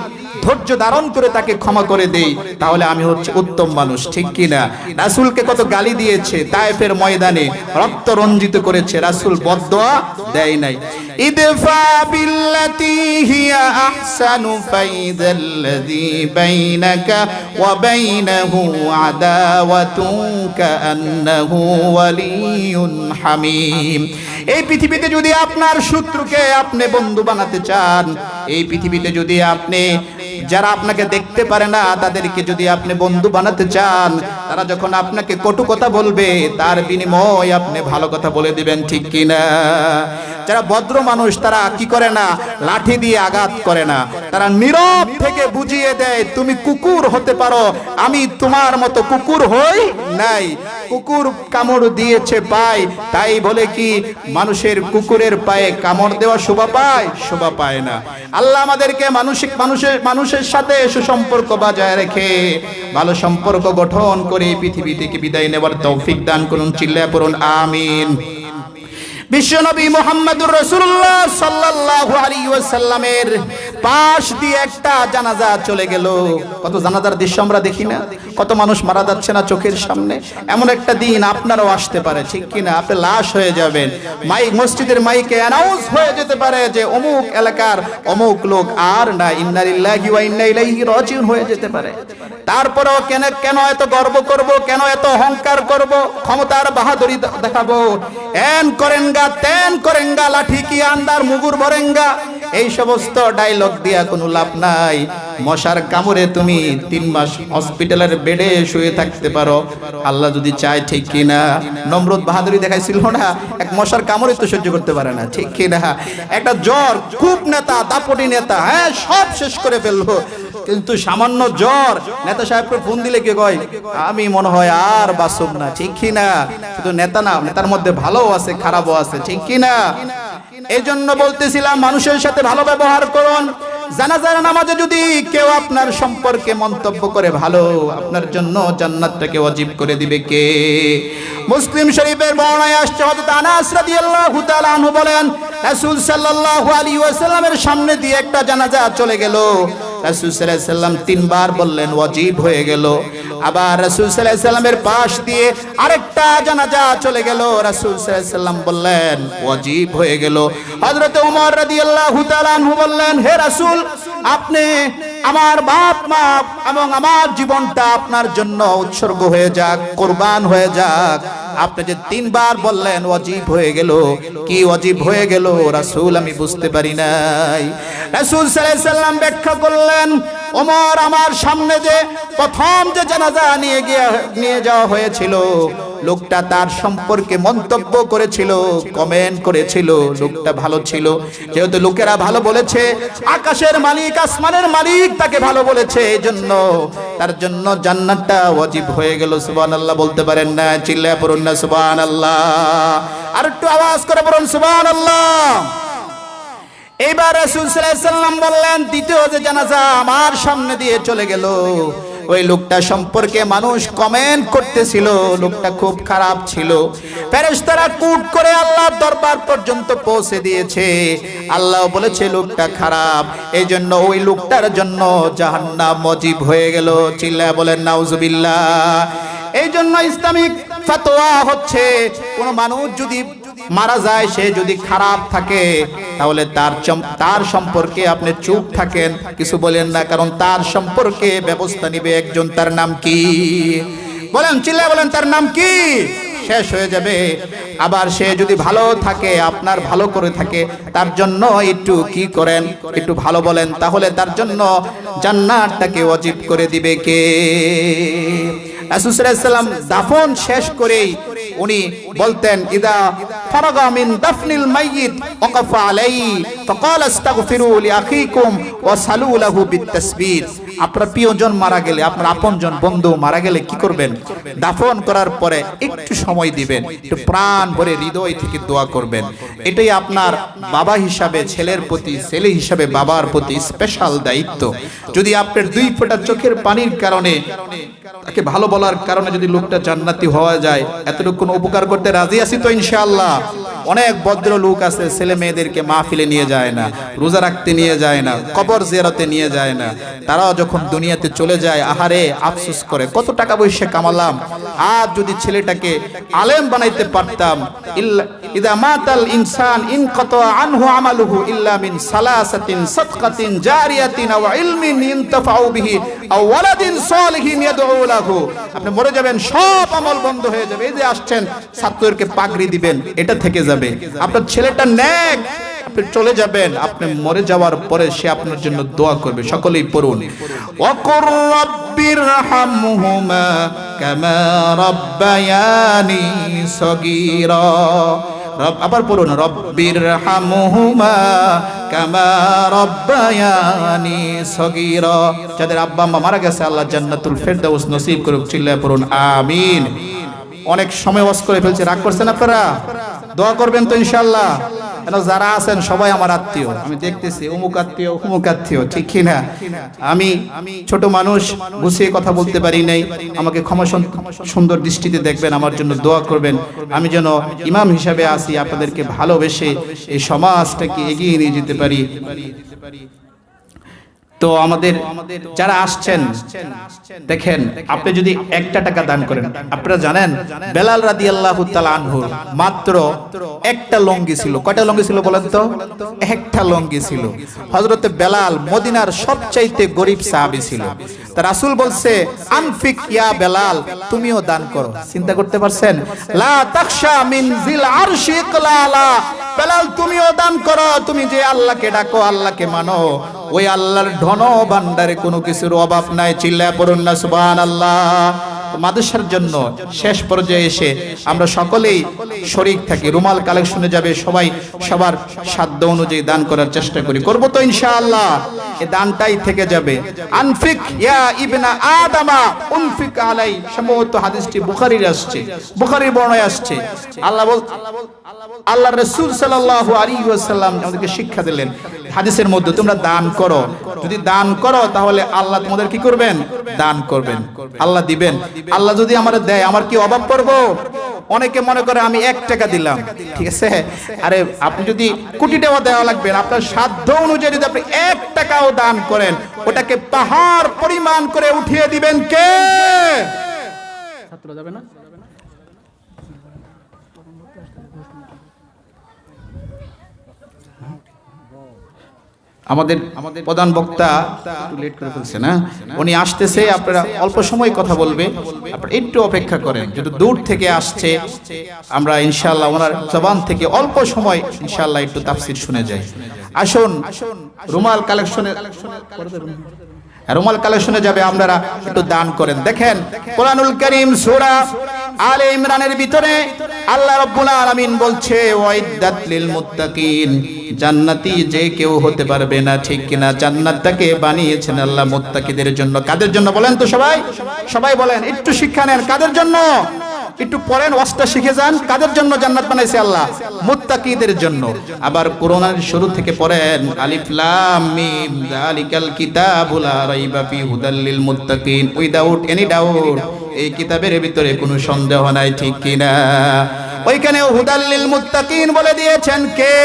S1: ধৈর্য ধারণ করে তাকে ক্ষমা করে দেই, তাহলে আমি হচ্ছে উত্তম মানুষ, ঠিক কিনা? রাসূলকে কত গালি দিয়েছে, তায়েফের ময়দানে রক্ত রঞ্জিত করেছে, রাসূল বদদোয়া দেয় নাই। ইদফা বিল্লাতি হিয়া আহসানু ফাইদাল্লাযী বাইনাকা ওয়া বাইনাহু আদাওয়াতুন কাআন্নাহু ওয়ালিয়ুন হামীম। এই পৃথিবীতে যদি আপনার শত্রুকে আপনি বন্ধু বানাতে চান, এই পৃথিবীতে যদি আপনি যারা আপনাকে দেখতে পারে না তাদেরকে যদি আপনি বন্ধু বানাতে চান, তারা যখন আপনাকে কটু কথা বলবে, তার বিনিময়ে আপনি ভালো কথা বলে দিবেন, ঠিক কিনা? যারা ভদ্র মানুষ তারা কি করে না, লাঠি দিয়ে আঘাত করে না, তারা নীরব থেকে বুঝিয়ে দেয়, তুমি কুকুর হতে পারো, আমি তোমার মতো কুকুর হই নাই। কুকুর কামড় দিয়েছে পায়, তাই বলে কি মানুষের কুকুরের পায়ে কামড় দেওয়া শোভা পায়? শোভা পায় না। আল্লাহ আমাদেরকে মানুষের সাথে সুসম্পর্ক বজায় রেখে ভালো সম্পর্ক গঠন করে পৃথিবী থেকে বিদায় নেওয়ার তৌফিক দান করুন। চিল্লায়া পড়ুন আমিন। বিশ্বনবী মুহাম্মদুর রাসূলুল্লাহ সাল্লাল্লাহু আলাইহি ওয়াসাল্লামের পাশ দিয়ে একটা জানাজা চলে গেল। কত জানাজার দৃশ্য আমরা দেখি না, কত মানুষ মারা যাচ্ছে না চোখের সামনে। এমন একটা দিন আপনারও আসতে পারে, ঠিক কিনা? আপনি লাশ হয়ে যাবেন, মসজিদের মাইকে অ্যানাউন্স হয়ে যেতে পারে যে অমুক এলাকার অমুক লোক আর না, ইন্না লিল্লাহি ওয়া ইন্না ইলাইহি রাজিউন হয়ে যেতে পারে। তারপরেও কেন এত গর্ব করব, কেন এত অহংকার করব, ক্ষমতার বাহাদুরি দেখাবো, এন করেঙ্গা তেন করেঙ্গা, লাঠি কি আন্দার মুগুর ভরেঙ্গা, এই সমস্ত ডায়লগ দিয়া কোনো লাভ নাই। মশার কামড়ে তুমি 3 মাস হসপিটালের বেডে শুয়ে থাকতে পারো, আল্লাহ যদি চায়, ঠিক কিনা? নমরুদ বাহাদুরি দেখাইছিল না, এক মশার কামড়ে তো সহ্য করতে পারে না, ঠিক কিনা? একটা জ্বর, খুব নেতা, দাপটি নেতা, হ্যাঁ সব শেষ করে ফেললো, কিন্তু সামান্য জ্বর নেতা সাহেবকে ফোন দিলে কি কয়, আমি মনে হয় আর বাঁচব না, ঠিক কিনা? শুধু নেতা না, নেতার মধ্যে ভালোও আছে খারাপও আছে, ঠিক কিনা? এই জন্য বলতেছিলাম মানুষের সাথে ভালো ব্যবহার করুন। জানাজার নামাজে যদি কেউ আপনার সম্পর্কে মন্তব্য করে ভালো, আপনার জন্য জান্নাতটাকে ওয়াজিব করে দিবে কে? মুসলিম শরীফের বর্ণনায় আসছে, হযরত আনাস রাদিয়াল্লাহু তাআলা আনহু বলেন, রাসূল সাল্লাল্লাহু আলাইহি ওয়াসাল্লামের সামনে দিয়ে একটা জানাজা চলে গেল। রাসূল সাল্লাল্লাহু আলাইহি ওয়াসাল্লাম 3 বার বললেন ওয়াজিব হয়ে গেল। আবার রাসূল সাল্লাল্লাহু আলাইহি ওয়াসাল্লামের পাশ দিয়ে আরেকটা জানাজা চলে গেল, রাসূল সাল্লাল্লাহু আলাইহি ওয়াসাল্লাম বললেন ওয়াজিব হয়ে গেল। হযরত ওমর রাদিয়াল্লাহু তাআলা আনহু বললেন, হে রাসূল, আপনি আমার বাপ মা এবং আমার জীবনটা আপনার জন্য উৎসর্গ হয়ে যাক, কুরবান হয়ে যাক। আপনি যে 3 বার বললেন ওয়াজিব হয়ে গেল, কি ওয়াজিব হয়ে গেল রাসূল? আমি বুঝতে পারি নাই। রাসূল সাল্লাল্লাহু আলাইহি ওয়াসাল্লাম ব্যাখ্যা করলেন, ওমর, আমার সামনে যে প্রথম যে জানাজা নিয়ে যাওয়া হয়েছিল, লোকটা তার সম্পর্কে মন্তব্য করেছিল, কমেন্ট করেছিল, লোকটা ভালো ছিল। যেহেতু লোকেরা ভালো বলেছে, আকাশের মালিক আসমানের মালিক তাকে ভালো বলেছে, এজন্য তার জন্য জান্নাতটা ওয়াজিব হয়ে গেল। সুবহানাল্লাহ বলতে পারেন না? চিল্লায়া পড়ুন না সুবহানাল্লাহ। আর একটু আওয়াজ করে পড়ুন সুবহানাল্লাহ। এইবার রাসূল সাল্লাল্লাহু আলাইহি ওয়াসাল্লাম বললেন, দ্বিতীয় যে জানাজা আমার সামনে দিয়ে চলে গেল, ওই লোকটা সম্পর্কে মানুষ কমেন্ট করতেছিল, লোকটা খুব খারাপ ছিল। ফেরেশতারা কুট করে আল্লাহর দরবার পর্যন্ত পৌঁছে দিয়েছে, আল্লাহ বলেছে লোকটা খারাপ, এই জন্য ওই লোকটার জন্য জাহান্নাম ওয়াজিব হয়ে গেল। চিল্লায়া বলেন নাউজুবিল্লাহ। এই জন্য ইসলামিক ফতোয়া হচ্ছে, কোন মানুষ যদি মারা যায়, সে যদি খারাপ থাকে, তাহলে তার সম্পর্কে আপনি চুপ থাকেন, কিছু বলেন না, কারণ তার সম্পর্কে ব্যবস্থা নিবে একজন। তার নাম কি? বলেন, চিল্লায়া বলেন, তার নাম কি? শেষ হয়ে যাবে। আবার সে যদি ভালো থাকে, আপনার ভালো করে থাকে, তার জন্য একটু কি করেন, একটু ভালো বলেন, তাহলে তার জন্য জান্নাতটাকে ওয়াজিব করে দিবে কে? রাসূল সাল্লাল্লাহু আলাইহি ওয়াসাল্লাম দাফন শেষ করেই উনি বলতেন, ইদা ফারাগা মিন দাফনিল মাইয়িত ওয়াকাফা আলাইহি ফাকালা আস্তাগফিরু লিআখিকুম ওয়া সালু লাহু বিত্তাসবিহ। আপনার প্রিয়জন মারা গেলে, আপনার আপনজন বন্ধু মারা গেলে কি করবেন? দাফন করার পরে একটু সময় দিবেন, একটু প্রাণ ভরে হৃদয় থেকে দোয়া করবেন। এটাই আপনার বাবা হিসাবে ছেলের প্রতি, ছেলে হিসাবে বাবার প্রতি স্পেশাল দায়িত্ব। যদি আপনার 2 ফোঁটা চোখের পানির কারণে, তাকে ভালো বলার কারণে যদি লোকটা জান্নাতি হওয়া যায়, এতটুকু কোনো উপকার করতে রাজি আছি তো ইনশাআল্লাহ। অনেক ভদ্র লোক আছে, ছেলে মেয়েদেরকে মাহফিলে নিয়ে যায় না, রোজা রাখতে নিয়ে যায় না, কবর জিয়ারতে নিয়ে যায় না। তারাও যখন দুনিয়াতে চলে যায়, আহারে আফসোস করে, কত টাকা পয়সা কামালাম, আর যদি ছেলেটাকে আলেম বানাইতে পারতাম। ইদা মাতাল ইনসান ইনকাতা আনহু আমালুহু ইল্লা মিন সালাসাতিন সাদকাতিন জারিয়াতিন ওয়া ইলমিন ইনতাফাউ বিহি আও ওয়ালাদিন সালিহিন ইয়াদউ লাহু। আপনি মরে যাবেন, সব আমল বন্ধ হয়ে যাবে। এই যে আসছেন, ছাত্রদেরকে পাগড়ি দিবেন, এটা থেকে যাবে। আপনার ছেলেটা নেক, আপনি চলে যাবেন, আপনি মরে যাওয়ার পরে সে আপনার জন্য দোয়া করবে। সকলেই পড়ুন, ওয়াকুর রাব্বিরহামহুমা কামা রাব্বায়ানি সগীরা। আবার পড়ুন, রব্বিরহামহুমা কামা রাব্বায়ানি সগীরা। যাদের আব্বা আম্মা মারা গেছে, আল্লাহ জান্নাতুল ফেরদাউস নসিব করুক। চিল্লায়া পড়ুন আমিন। অনেক সময় ওয়াজ করে ফেলছে, রাগ করছেন আপনারা? দোয়া করবেন তো ইনশাআল্লাহ। কেন যারা আছেন সবাই আমার আত্মীয়, আমি দেখতেছি অমুক আত্মীয় অমুক আত্মীয়, ঠিক কিনা? আমি ছোট মানুষ, গুছিয়ে কথা বলতে পারি নাই, আমাকে ক্ষমা সুন্দর দৃষ্টিতে দেখবেন, আমার জন্য দোয়া করবেন। আমি যেন ইমাম হিসাবে আসি, আপনাদেরকে ভালোবেসে এই সমাজটাকে এগিয়ে নিয়ে যেতে পারি। তো আমাদের যারা আসছেন দেখেন, আপনি যদি 1 টাকা দান করেন, আপনারা জানেন বেলাল রাদিয়াল্লাহু তাআলা আনহু মাত্র একটা লঙ্গি ছিল। কয়টা লঙ্গি ছিল বলেন তো? একটা লঙ্গি ছিল। হযরতে বেলাল মদিনার সবচাইতে গরীব সাহাবী ছিল। তা রাসূল বলছে, আনফিক ইয়া বেলাল, তুমিও দান করো। চিন্তা করতে পারছেন? লা তাখশা মিন জিল আরশি ইকলালা, বেলাল তুমিও দান করো। তুমি যে আল্লাহকে ডাকো, আল্লাহকে মানো, ওই আল্লাহর ধন ভান্ডারে কোনো কিছুর অভাব নাই। চিল্লায় পড়ুন না সুবহানাল্লাহ। মাদ্রাসার জন্য শেষ পর্যায়ে এসে আমরা সকলেই শরীক থাকি। রুমাল কালেকশনে যাবে, সবাই সবার সাধ্য অনুযায়ী দান করার চেষ্টা করি, করব তো ইনশাআল্লাহ। এই দানটাই থেকে যাবে। আনফিক ইয়া ইবনা আদামা উনফিক আলাই, সম্ভবত হাদিসটি বুখারীর আসছে, বুখারীর বর্ণনায় আসছে। আল্লাহ রাসূল সাল্লাল্লাহু আলাইহি ওয়াসাল্লাম আমাদেরকে শিক্ষা দিলেন হাদিসের মধ্যে, তোমরা দান করো। যদি দান করো তাহলে আল্লাহ তোমাদের কি করবেন? দান করবেন, আল্লাহ দিবেন। আল্লাহ যদি আমার দেয়, আমার কি অভাব পড়বো? অনেকে মনে করে আমি 1 টাকা দিলাম, ঠিক আছে। আরে আপনি যদি কোটি টাকা দেওয়া লাগবে, আপনার সাধ্য অনুযায়ী যদি আপনি 1 টাকাও দান করেন, ওটাকে পাহাড় পরিমাণ করে উঠিয়ে দিবেন কে? ছাত্র যাবে না? আমাদের প্রধান বক্তা একটু লেট করে ফেলছে না, উনি আসতেছে। আপনারা অল্প সময় কথা বলবে, আপনারা একটু অপেক্ষা করেন। যেহেতু দূর থেকে আসছে, আমরা ইনশাআল্লাহ ওনার জবান থেকে অল্প সময় ইনশাআল্লাহ একটু তাফসীর শুনে যাই। আসুন রুমাল কালেকশনে যাবে, আপনারা একটু দান করেন। দেখেন কোরআনুল কারীম সূরা আলে ইমরানের ভিতরে আল্লাহ রাব্বুল আলামিন বলছে, ওয়াইদাত লিল মুত্তাকিন, জান্নাতি যে কেউ হতে পারবে না, ঠিক কিনা? জান্নাতটাকে বানিয়েছেন আল্লাহ মুত্তাকিদের জন্য। কাদের জন্য বলেন তো? সবাই বলেন, একটু শিক্ষা নেন। কাদের জন্য? একটু পড়েন, ওয়াজটা শিখে যান। কাদের জন্য জান্নাত বানাইছে আল্লাহ? মুত্তাকিদের জন্য। আবার কোরআনের শুরু থেকে পড়েন, আলিফ লাম মিম যালিকাল কিতাবু লা রাইবা ফি হুদাল লিল মুত্তাকিন, উইদাউট এনি ডাউট, এই কিতাবের ভিতরে কোনো সন্দেহ নাই, ঠিক কিনা? ওইখানেও হুদাল লিল মুত্তাকিন বলে দিয়েছেন কে?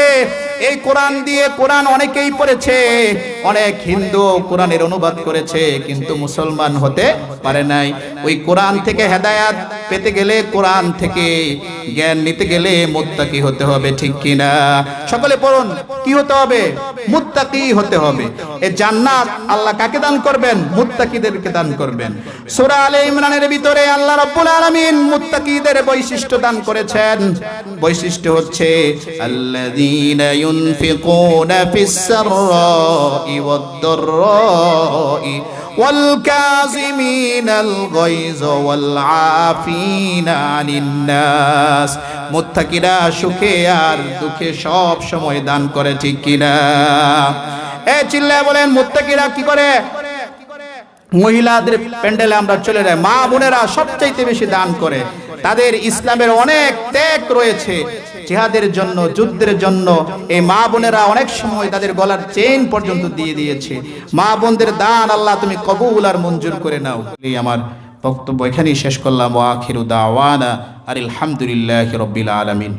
S1: এই কোরআন দিয়ে, কোরআন অনেকেই পড়েছে, অনেক হিন্দু কোরআনের অনুবাদ করেছে, কিন্তু মুসলমান হতে পারে নাই। ওই কোরআন থেকে হেদায়াত পেতে গেলে, কোরআন থেকে জ্ঞান নিতে গেলে মুত্তাকি হতে হবে, ঠিক কিনা? সকলে পড়ুন, কি হতে হবে? মুত্তাকি হতে হবে। এই জান্নাত আল্লাহ কাকে দান করবেন? মুত্তাকিদেরকে দান করবেন। সূরা আলে ইমরানের ভিতরে আল্লাহ রাব্বুল আলামিন মুত্তাকিদের বৈশিষ্ট্য দান করেছেন। বৈশিষ্ট্য হচ্ছে আল্লাযীনা ইউনফিকুনা ফিস সাররাই ওয়াদ দাররাই ওয়াল কাযিমিনাল গায়য ওয়াল আফিনা আনিন নাস। মুত্তাকিরা সুখে আর দুঃখে সব সময় দান করে, ঠিক কিনা? চিল্লায় বলেন, মুত্তাকিরা কি করে? মহিলাদের প্যান্ডেলে আমরা চলে যাই, মা বোনেরা সবচাইতে বেশি দান করে। তাদের ইসলামের অনেক ত্যাগ রয়েছে জিহাদের জন্য, যুদ্ধের জন্য। এই মা বোনেরা অনেক সময় তাদের গলার চেইন পর্যন্ত দিয়ে দিয়েছে। মা বোনদের দান আল্লাহ তুমি কবুল আর মঞ্জুর করে নাও। এই আমার বক্তব্য এখানেই শেষ করলাম। ওয়া আখিরু দাওয়ানা আলহামদুলিল্লাহি রাব্বিল আলামিন।